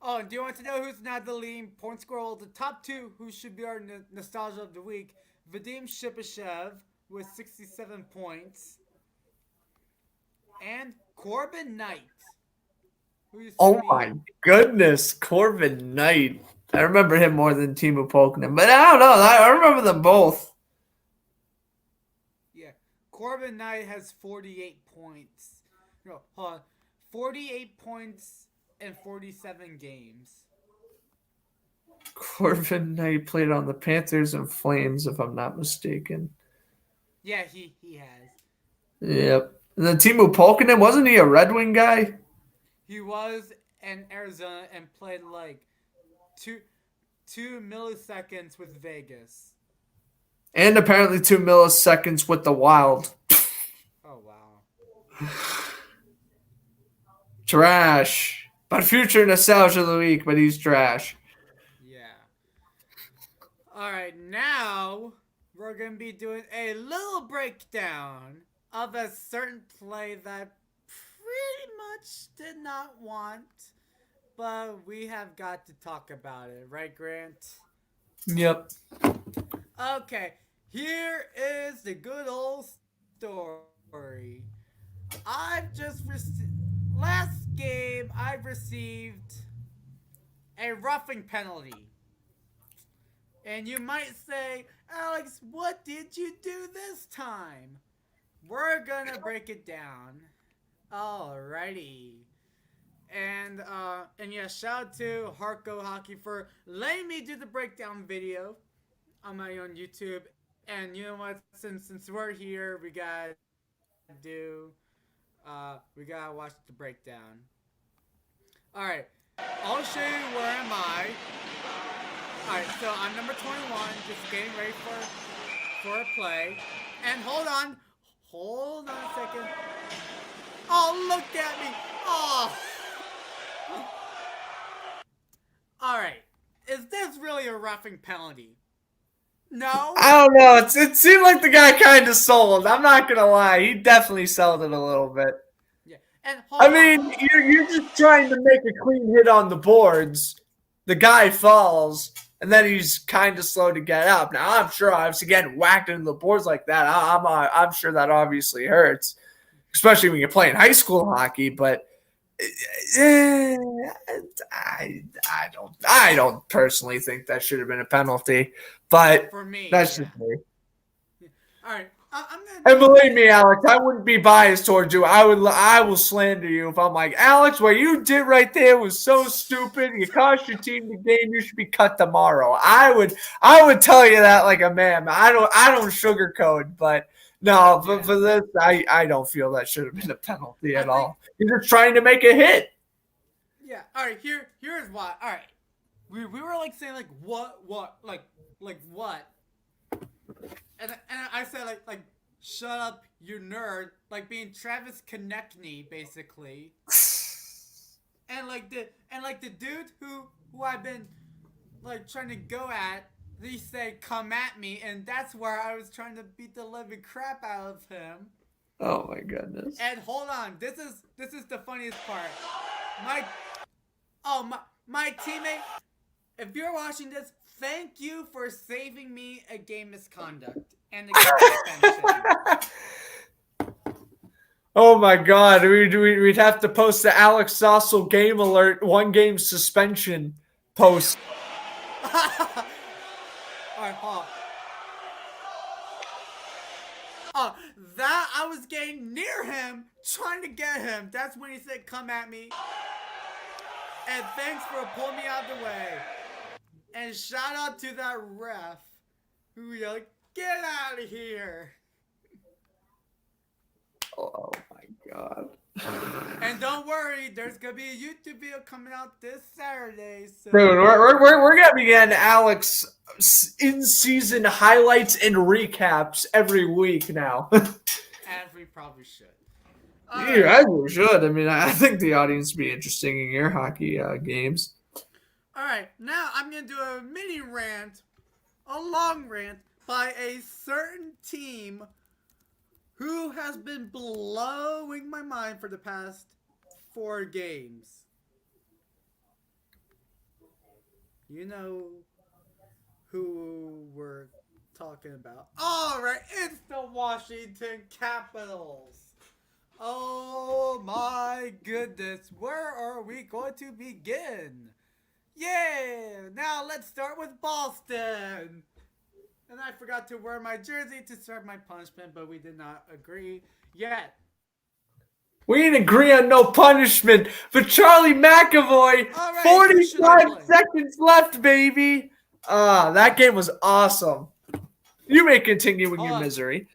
S1: Oh, do you want to know who's not the leading point scorer? The top two, who should be our nostalgia of the week, Vadim Shipashev with 67 points, and Corbin Knight.
S2: Oh my goodness, Corbin Knight. I remember him more than Timo Pulkkinen, but I don't know. I remember them both.
S1: Yeah, Corbin Knight has 48 points. No, hold on. 48 points in 47 games.
S2: Corbin Knight played on the Panthers and Flames, if I'm not mistaken.
S1: Yeah, he has.
S2: Yep. And then Timo Pulkkinen, wasn't he a Red Wing guy?
S1: He was in Arizona and played like two milliseconds with Vegas.
S2: And apparently 2 milliseconds with the Wild.
S1: Oh, wow.
S2: Trash. But future nostalgia of the week, but he's trash.
S1: Yeah. All right, now we're going to be doing a little breakdown of a certain play that pretty much did not want, but we have got to talk about it, right, Grant?
S2: Yep.
S1: Okay, here is the good old story. Last game, I received a roughing penalty. And you might say, Alex, what did you do this time? We're gonna break it down. Alrighty. And yeah, shout out to Harco Hockey for letting me do the breakdown video on my own YouTube. And you know what? Since we're here, we gotta watch the breakdown. Alright. I'll show you where am I. Alright, so I'm number 21, just getting ready for a play. And hold on a second. Oh, look at me. Oh. Alright, is this really a roughing penalty? No?
S2: I don't know. It seemed like the guy kind of sold. I'm not going to lie. He definitely sold it a little bit.
S1: Yeah. And
S2: I mean, you're just trying to make a clean hit on the boards. The guy falls, and then he's kind of slow to get up. Now, I'm sure, obviously, getting whacked into the boards like that, I'm sure that obviously hurts, especially when you're playing high school hockey. But I don't personally think that should have been a penalty. But
S1: for me,
S2: that's just me.
S1: All right.
S2: And believe me, Alex, I wouldn't be biased towards you. I will slander you if I'm like, Alex, what you did right there was so stupid. You cost your team the game. You should be cut tomorrow. I would tell you that like a man. I don't sugarcoat, but no, for this, I don't feel that should have been a penalty at all. You're just trying to make a hit.
S1: Yeah. All right. Here's why. All right. We were like saying like what like what. And I said like shut up, you nerd, like being Travis Konechny basically. and the dude who I've been like trying to go at, he said come at me, and that's where I was trying to beat the living crap out of him.
S2: Oh my goodness.
S1: And hold on, this is the funniest part. My teammate, if you're watching this, thank you for saving me a game misconduct and a game suspension.
S2: Oh my God, we'd have to post the Alex Sossel game alert 1 game suspension post.
S1: Alright, hold on. Oh, that I was getting near him, trying to get him. That's when he said, "Come at me." And thanks for pulling me out of the way. And shout out to that ref who yelled, "Get out of here!"
S2: Oh my god.
S1: And don't worry, there's gonna be a YouTube video coming out this Saturday. So
S2: Dude, we're gonna be getting Alex in-season highlights and recaps every week now.
S1: as we probably should.
S2: You actually should. I mean, I think the audience would be interesting in your hockey games.
S1: All right, now I'm gonna do a mini rant, a long rant by a certain team who has been blowing my mind for the past 4 games. You know who we're talking about. Alright, it's the Washington Capitals. Oh my goodness, where are we going to begin? Yeah, now let's start with Boston. And I forgot to wear my jersey to serve my punishment, but we did not agree yet.
S2: We didn't agree on no punishment, but Charlie McAvoy,
S1: All right,
S2: 45 seconds left, baby. That game was awesome. You may continue with your misery.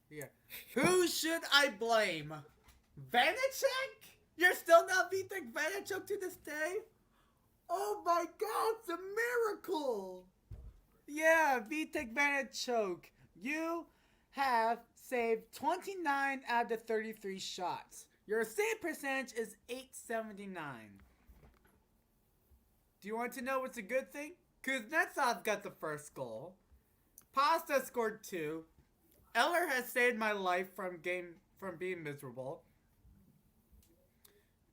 S1: Yeah. Who should I blame? Vanacek? You're still not beating Vanacek to this day? Oh my god, it's a miracle! Yeah, Vitek Vanacek. You have saved 29 out of the 33 shots. Your save percentage is .879. Do you want to know what's a good thing? Kuznetsov got the first goal. Pasta scored 2. Eller has saved my life from being miserable.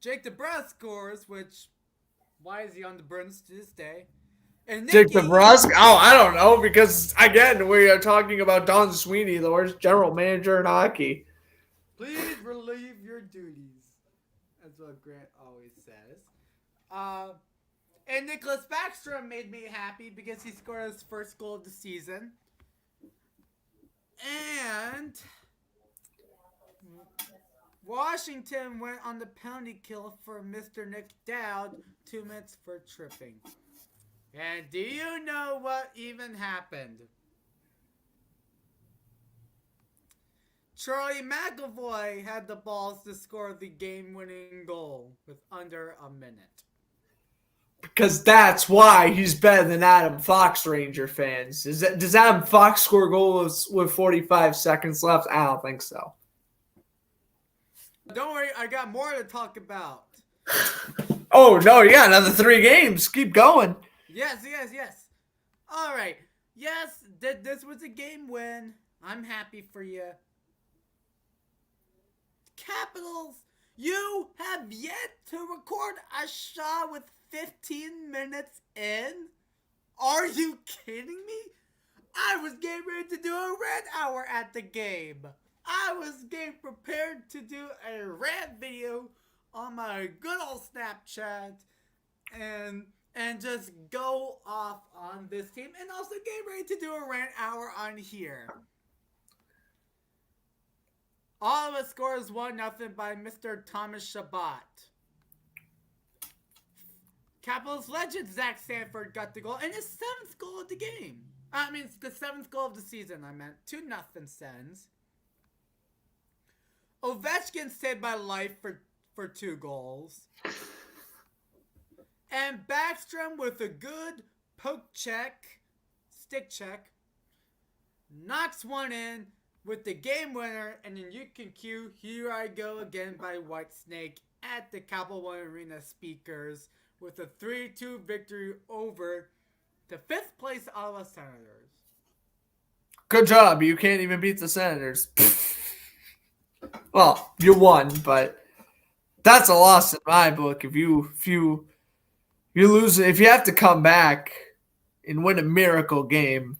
S1: Jake DeBrusk scores, which, why is he on the Bruins to this day? And
S2: Jake DeBrusk? Oh, I don't know, because, again, we are talking about Don Sweeney, the worst general manager in hockey.
S1: Please relieve your duties. That's what Grant always says. And Nicholas Backstrom made me happy because he scored his first goal of the season. And Washington went on the penalty kill for Mr. Nick Dowd, 2 minutes for tripping. And do you know what even happened? Charlie McAvoy had the balls to score the game-winning goal with under a minute.
S2: Because that's why he's better than Adam Fox, Ranger fans. Does Adam Fox score goals with 45 seconds left? I don't think so.
S1: Don't worry, I got more to talk about.
S2: Oh, no, you got another 3 games. Keep going.
S1: Yes. All right. Yes, this was a game win. I'm happy for you. Capitals, you have yet to record a shot with 15 minutes in? Are you kidding me? I was getting ready to do a rant hour at the game. I was getting prepared to do a rant video on my good old Snapchat and just go off on this team, and also get ready to do a rant hour on here. Ottawa scores 1-0 by Mr. Thomas Chabot. Capitals legend Zach Sanford got the goal, and his 7th goal of the game. I mean, it's the 7th goal of the season, I meant. 2-0 Sens. Ovechkin saved my life for 2 goals. And Backstrom with a good stick check, knocks one in with the game winner, and then you can cue "Here I Go Again" by Whitesnake at the Capital One Arena speakers with a 3-2 victory over the 5th place Ottawa Senators.
S2: Good job. You can't even beat the Senators. Well, you won, but that's a loss in my book. If you lose, if you have to come back and win a miracle game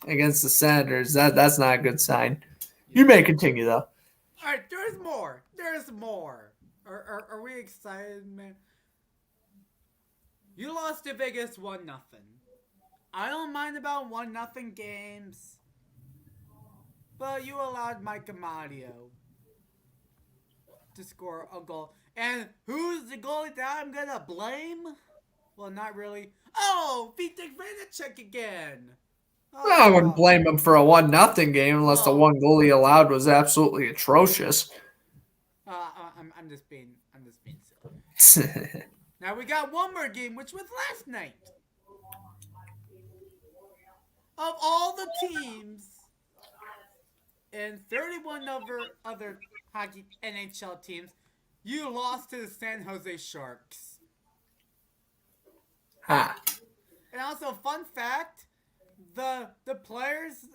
S2: against the Senators, that's not a good sign. You may continue, though.
S1: All right, there's more. Are we excited, man? You lost to Vegas 1-0. I don't mind about 1-0 games. But you allowed Mike Amadio to score a goal. And who's the goalie that I'm going to blame? Well, not really. Oh, Vitek Vanacek again.
S2: Well, I wouldn't blame him for a 1-0 game unless the one goal he allowed was absolutely atrocious.
S1: I'm just being silly. Now we got one more game, which was last night. Of all the teams and 31 other hockey NHL teams, you lost to the San Jose Sharks.
S2: Ha.
S1: And also, fun fact, the players,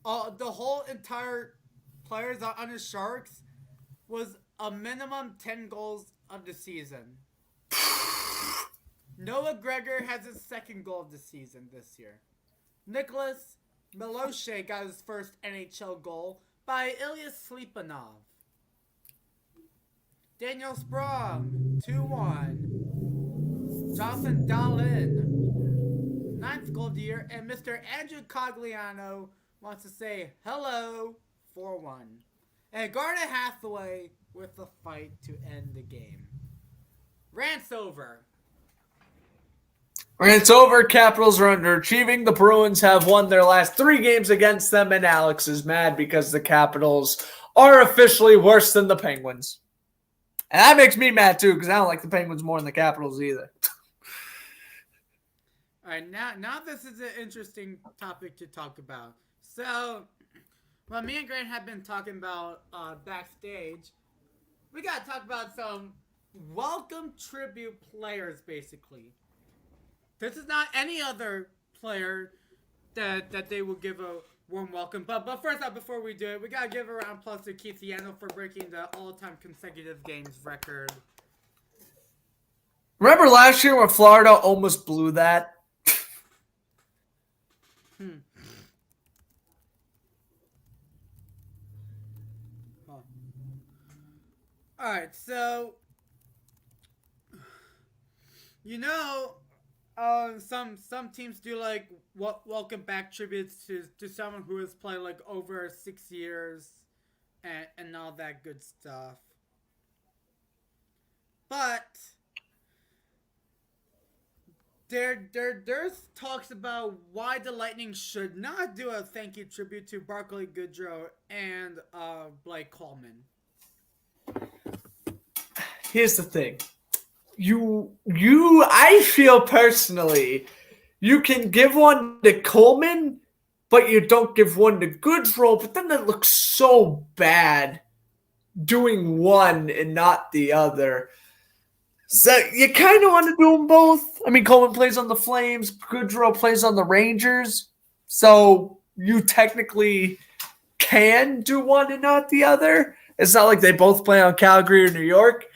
S1: the whole entire players on the Sharks was a minimum 10 goals of the season. Noah Gregor has his second goal of the season this year. Nicholas Miloche got his first NHL goal by Ilya Sleepanov. Daniel Sprong, 2-1. Jonathan Dahlin, 9th goal of the year. And Mr. Andrew Cogliano wants to say hello, 4-1. And Garnet Hathaway with the fight to end the game. Rant's over.
S2: It's over. Capitals are underachieving. The Bruins have won their last 3 games against them, and Alex is mad because the Capitals are officially worse than the Penguins. And that makes me mad, too, because I don't like the Penguins more than the Capitals either.
S1: All right, now this is an interesting topic to talk about. So, what me and Grant have been talking about backstage, we got to talk about some welcome tribute players, basically. This is not any other player that they will give a warm welcome. But first off, before we do it, we got to give a round of applause to Keith Yano for breaking the all-time consecutive games record.
S2: Remember last year when Florida almost blew that?
S1: Alright, so some teams do like welcome back tributes to someone who has played like over 6 years and all that good stuff. But there's talks about why the Lightning should not do a thank you tribute to Barclay Goodrow and Blake Coleman.
S2: Here's the thing. I feel personally, you can give one to Coleman, but you don't give one to Goodrow, but then it looks so bad doing one and not the other. So you kind of want to do them both. I mean, Coleman plays on the Flames, Goodrow plays on the Rangers, so you technically can do one and not the other. It's not like they both play on Calgary or New York.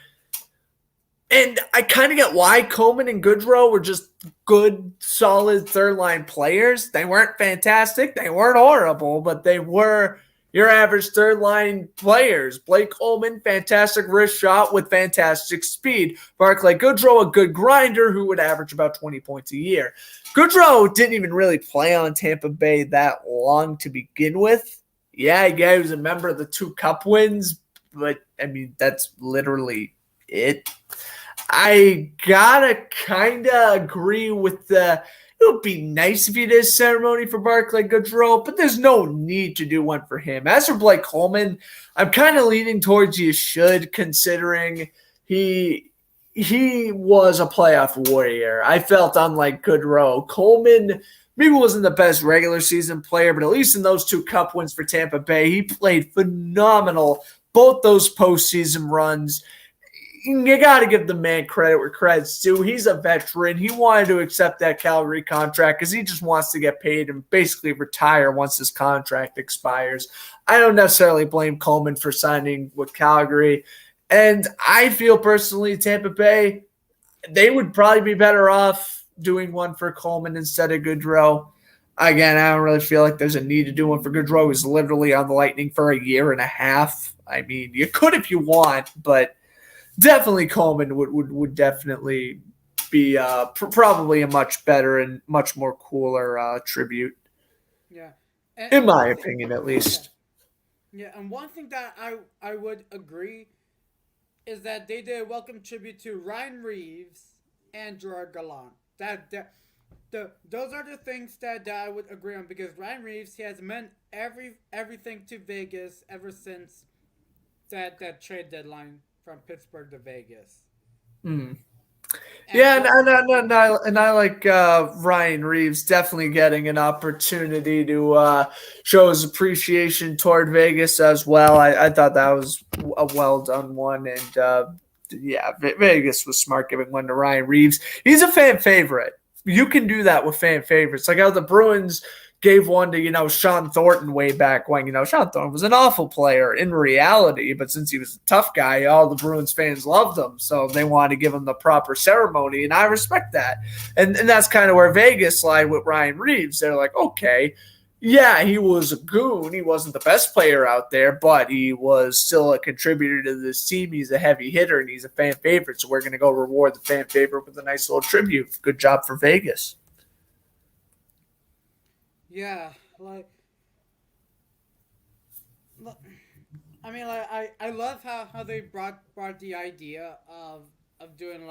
S2: And I kind of get why Coleman and Goodrow were just good, solid third-line players. They weren't fantastic. They weren't horrible, but they were your average third-line players. Blake Coleman, fantastic wrist shot with fantastic speed. Barclay Goodrow, a good grinder who would average about 20 points a year. Goodrow didn't even really play on Tampa Bay that long to begin with. Yeah, he was a member of the 2 Cup wins, but, I mean, that's literally it. I gotta kind of agree with it would be nice if you did a ceremony for Barclay Goodrow, but there's no need to do one for him. As for Blake Coleman, I'm kind of leaning towards you should, considering he was a playoff warrior. I felt unlike Goodrow. Coleman maybe wasn't the best regular season player, but at least in those 2 Cup wins for Tampa Bay, he played phenomenal both those postseason runs. You got to give the man credit where credit's due. He's a veteran. He wanted to accept that Calgary contract because he just wants to get paid and basically retire once his contract expires. I don't necessarily blame Coleman for signing with Calgary. And I feel personally, Tampa Bay, they would probably be better off doing one for Coleman instead of Goodrow. Again, I don't really feel like there's a need to do one for Goodrow. He's literally on the Lightning for a year and a half. I mean, you could if you want, but definitely Coleman would definitely be probably a much better and much more cooler tribute,
S1: Yeah.
S2: in my opinion, at least.
S1: Yeah, and one thing that I would agree is that they did a welcome tribute to Ryan Reeves and Gerard Gallant. Those are the things that I would agree on, because Ryan Reeves, he has meant everything to Vegas ever since that trade deadline from Pittsburgh to Vegas.
S2: Mm. Yeah, and I like Ryan Reeves definitely getting an opportunity to show his appreciation toward Vegas as well. I thought that was a well done one, and Vegas was smart giving one to Ryan Reeves. He's a fan favorite. You can do that with fan favorites, like how the Bruins gave one to, Sean Thornton way back when. Sean Thornton was an awful player in reality, but since he was a tough guy, all the Bruins fans loved him. So they wanted to give him the proper ceremony, and I respect that. And that's kind of where Vegas lied with Ryan Reeves. They're like, okay, yeah, he was a goon. He wasn't the best player out there, but he was still a contributor to this team. He's a heavy hitter, and he's a fan favorite. So we're going to go reward the fan favorite with a nice little tribute. Good job for Vegas.
S1: Yeah, I love how they brought the idea of doing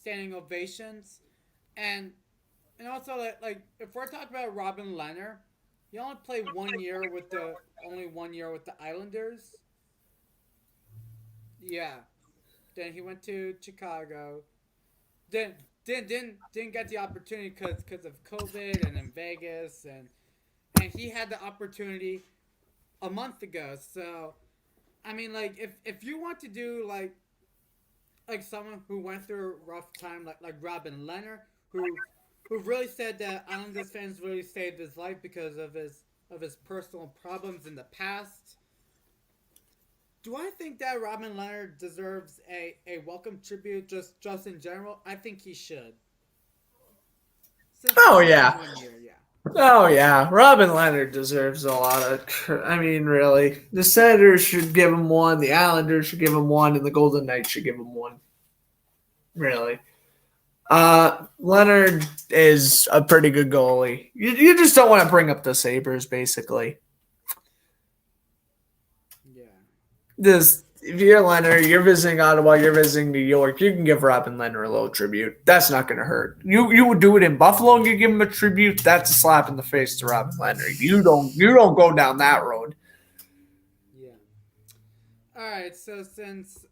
S1: standing ovations, and also like if we're talking about Robin Leonard, he only played 1 year with the Islanders. Yeah, then he went to Chicago. Then didn't get the opportunity because of COVID and in Vegas, and he had the opportunity a month ago. So if you want to do like someone who went through a rough time, like Robin Leonard, who really said that Islanders fans really saved his life because of his personal problems in the past. Do I think that Robin Leonard deserves a welcome tribute just in general? I think he should.
S2: Oh, yeah. Oh, yeah. Robin Leonard deserves a lot of... really. The Senators should give him one, the Islanders should give him one, and the Golden Knights should give him one. Really. Leonard is a pretty good goalie. You just don't want to bring up the Sabres, basically. If you're Leonard, you're visiting Ottawa, you're visiting New York, you can give Robin Leonard a little tribute. That's not going to hurt. You would do it in Buffalo and you give him a tribute. That's a slap in the face to Robin Leonard. You don't go down that road.
S1: Yeah. All right. So since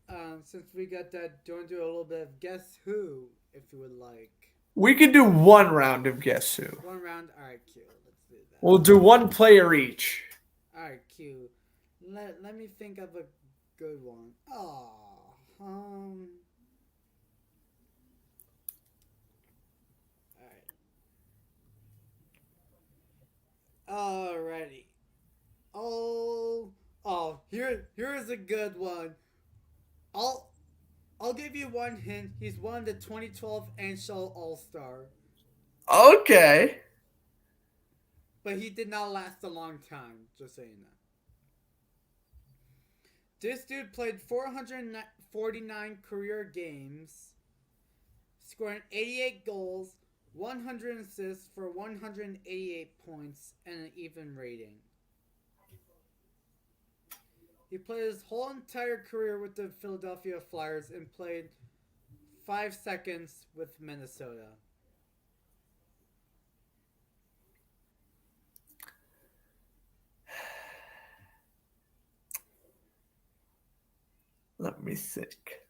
S1: we got that, do you want to do a little bit of Guess Who, if you would like?
S2: We could do one round of Guess Who.
S1: One round. All right, Q. Let's do that.
S2: We'll do one player each.
S1: All right, Q. Let me think of a good one. Alrighty. Here's a good one. I'll give you one hint. He's won the 2012 NHL All-Star.
S2: Okay.
S1: But he did not last a long time, just so you know. This dude played 449 career games, scoring 88 goals, 100 assists for 188 points, and an even rating. He played his whole entire career with the Philadelphia Flyers and played 5 seconds with Minnesota.
S2: Let me think.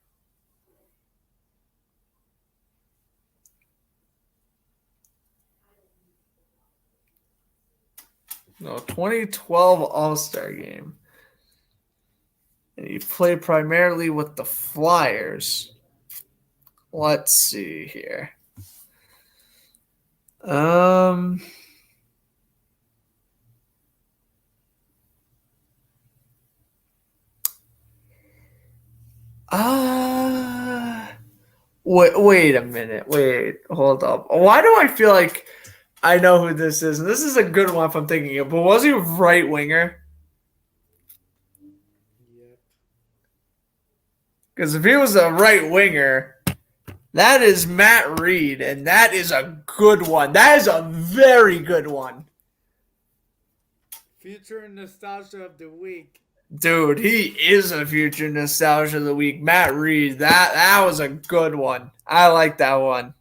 S2: No, 2012 All-Star game. And he played primarily with the Flyers. Let's see here. Wait a minute. Wait, hold up. Why do I feel like I know who this is? And this is a good one if I'm thinking of, but was he a right winger?
S1: Yep.
S2: Because if he was a right winger, That is Matt Reed, and that is a good one. That is a very good one.
S1: Future nostalgia of the week.
S2: Dude, he is a future nostalgia of the week. Matt Reed, that was a good one. I like that one.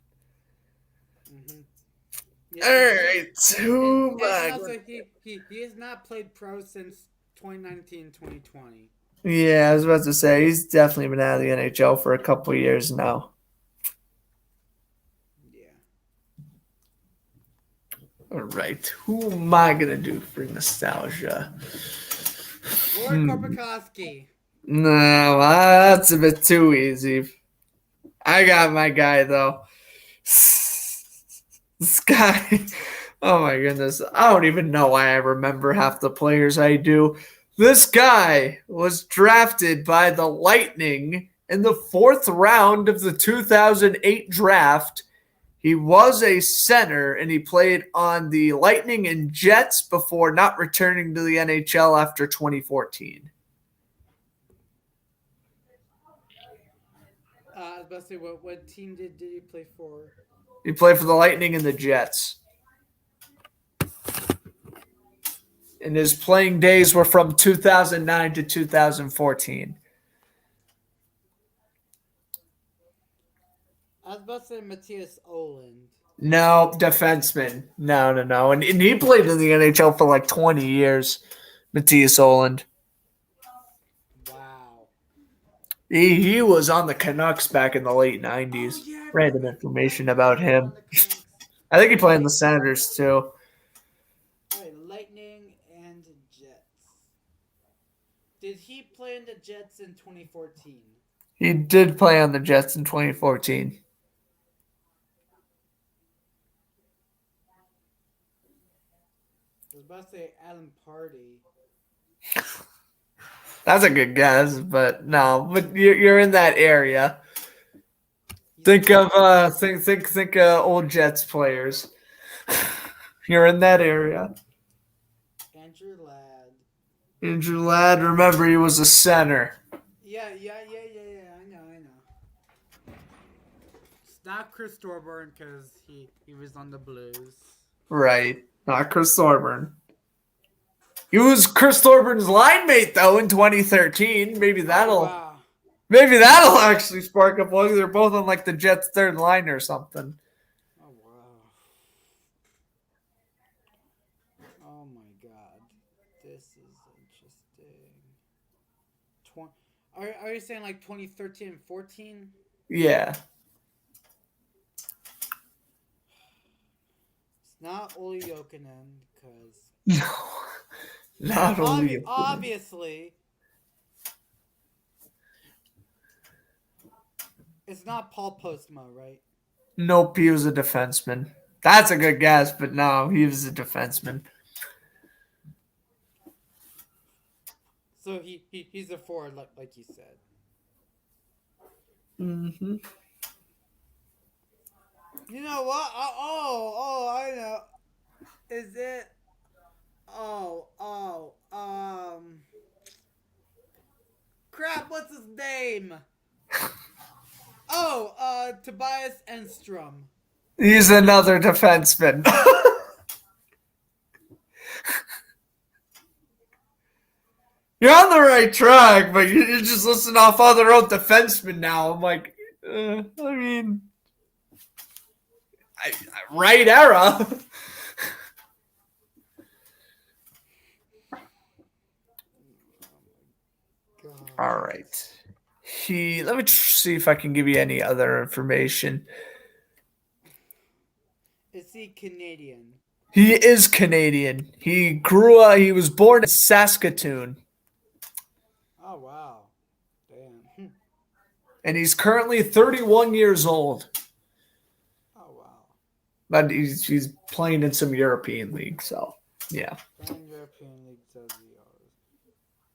S1: Yeah,
S2: All right,
S1: and also, he has not played pro since 2019-2020.
S2: Yeah, I was about to say he's definitely been out of the NHL for a couple of years now.
S1: Yeah.
S2: All right, who am I gonna do for nostalgia?
S1: Roy Korpikoski.
S2: No, that's a bit too easy. I got my guy though. This guy, oh my goodness, I don't even know why I remember half the players I do. This guy was drafted by the Lightning in the 4th round of the 2008 draft. He was a center, and he played on the Lightning and Jets before not returning to the NHL after 2014.
S1: I was about to say, what team did he play for?
S2: He played for the Lightning and the Jets. And his playing days were from 2009 to 2014.
S1: I was about to say Matthias Oland.
S2: No, defenseman. No. And he played in the NHL for like 20 years, Matthias Oland.
S1: Wow.
S2: He was on the Canucks back in the late 90s.
S1: Oh, yeah,
S2: Random information about him. I think he played in the Senators too.
S1: Right, Lightning and Jets. Did he play in the Jets in 2014?
S2: He did play on the Jets in 2014.
S1: I was about to say Adam Party.
S2: That's a good guess, but no. But you're in that area. Think of old Jets players. You're in that area.
S1: Andrew Ladd.
S2: Andrew Ladd, remember he was a center.
S1: Yeah. I know. It's not Chris Thorburn because he was on the Blues.
S2: Right. Not Chris Thorburn. He was Chris Thorburn's line mate though in 2013. Maybe that'll actually spark up one. They're both on like the Jets' 3rd line or something.
S1: Oh wow. Oh my god. This is interesting. Are you saying like 2013 and 14?
S2: Yeah.
S1: It's not Olli Jokinen because
S2: No. Not only.
S1: obviously it's not Paul Postma, right?
S2: Nope, he was a defenseman. That's a good guess, but no, he was a defenseman.
S1: So he's a forward, like you said.
S2: Mm-hmm.
S1: You know what? I know. Is it? Crap! What's his name? Tobias Enstrom.
S2: He's another defenseman. You're on the right track, but you're just listing off other old defensemen now. I'm like, right era. All right. Let me see if I can give you any other information.
S1: Is he Canadian?
S2: He is Canadian. He was born in Saskatoon.
S1: Oh wow. Damn.
S2: And he's currently 31 years old.
S1: Oh wow.
S2: But he's playing in some European league, so yeah.
S1: Playing European League says he is.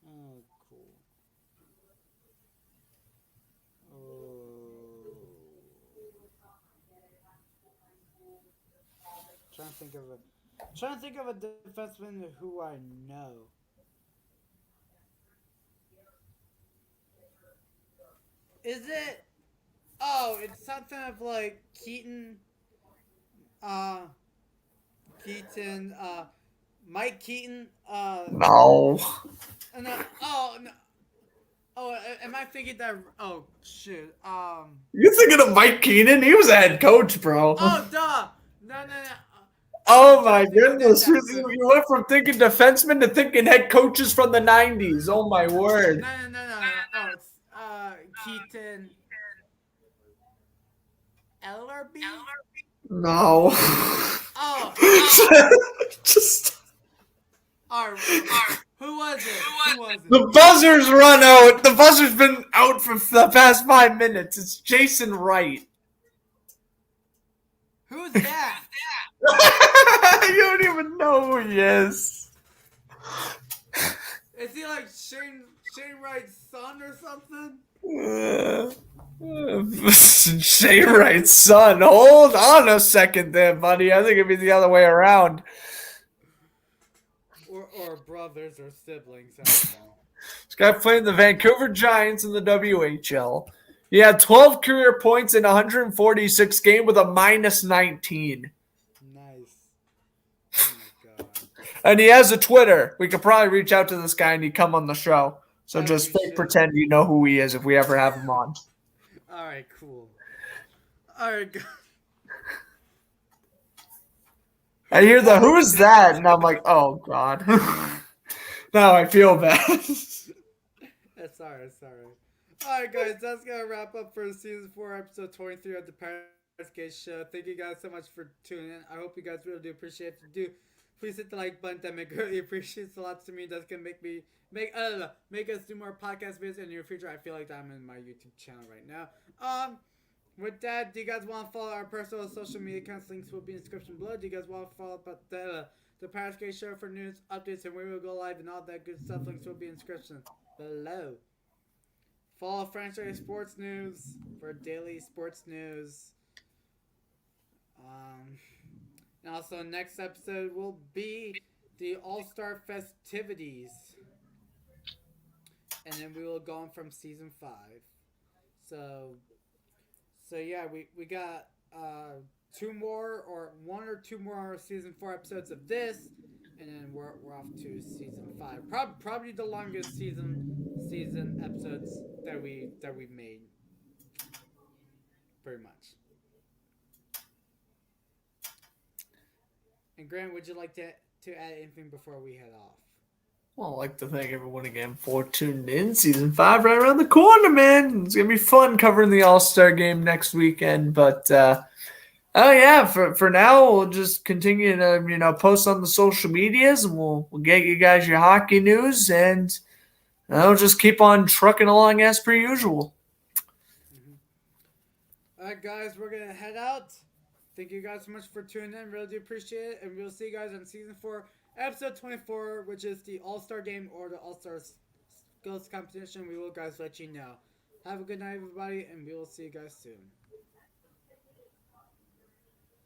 S1: Oh, cool. Oh. Trying to think of a defenseman who I know. Is it? Oh, it's something of like Keaton, uh, Keaton, Mike Keaton,
S2: No.
S1: no, oh, no, oh, am I thinking that, oh, shoot,
S2: You're thinking of Mike Keenan? He was a head coach, bro.
S1: oh, duh, no,
S2: Oh
S1: I'm
S2: my
S1: trying to think of
S2: goodness.
S1: that,
S2: You went from thinking defenseman to thinking head coaches from the 90s. Oh my word.
S1: no, oh, it's, Keaton, Ellerby?
S2: No.
S1: Oh,
S2: Just
S1: alright, who was it?
S2: the buzzer's run out. The buzzer's been out for the past 5 minutes. It's Jason Wright.
S1: Who's that?
S2: You don't even know who he is.
S1: Is he like Shane Wright's son or something?
S2: Shay Wright's son. Hold on a second there, buddy. I think it'd be the other way around.
S1: Or brothers or siblings. I don't know.
S2: This guy played the Vancouver Giants in the WHL. He had 12 career points in 146 games with a minus 19.
S1: Nice. Oh my god.
S2: And he has a Twitter. We could probably reach out to this guy and he'd come on the show. So
S1: Yeah,
S2: just
S1: we
S2: fake
S1: should.
S2: pretend you know who he is if we ever have him on.
S1: Alright, cool. Alright,
S2: I hear the who's that? And I'm like, oh God. Now I feel bad.
S1: That's alright. Alright, guys, that's gonna wrap up for season 4, episode 23 of the Powerskateshow. Thank you guys so much for tuning in. I hope you guys really do appreciate it. If you do, please hit the like button. That make really appreciates a lot to me. That's gonna make us do more podcast videos in the near future. I feel like I'm in my YouTube channel right now. With that, do you guys want to follow our personal social media accounts? Links will be in the description below. Do you guys want to follow the Powerskateshow for news, updates, and where we will go live and all that good stuff? Links will be in the description below. Follow Franchise Sports News for daily sports news. And also, next episode will be the All-Star festivities. And then we will go on from season 5. So yeah, we got 2 more or 1 or 2 more season 4 episodes of this, and then we're off to season 5. Probably the longest season episodes that we've made. Pretty much. And Grant, would you like to add anything before we head off?
S2: Well, I'd like to thank everyone again for tuning in. Season 5 right around the corner, man. It's going to be fun covering the All-Star game next weekend. But, for now, we'll just continue to, post on the social medias, and we'll get you guys your hockey news, and I'll just keep on trucking along as per usual.
S1: All right, guys, we're going to head out. Thank you guys so much for tuning in. Really do appreciate it. And we'll see you guys on season 4. Episode 24, which is the All-Star Game or the All-Star Skills Competition. We will guys let you know. Have a good night, everybody, and we will see you guys soon.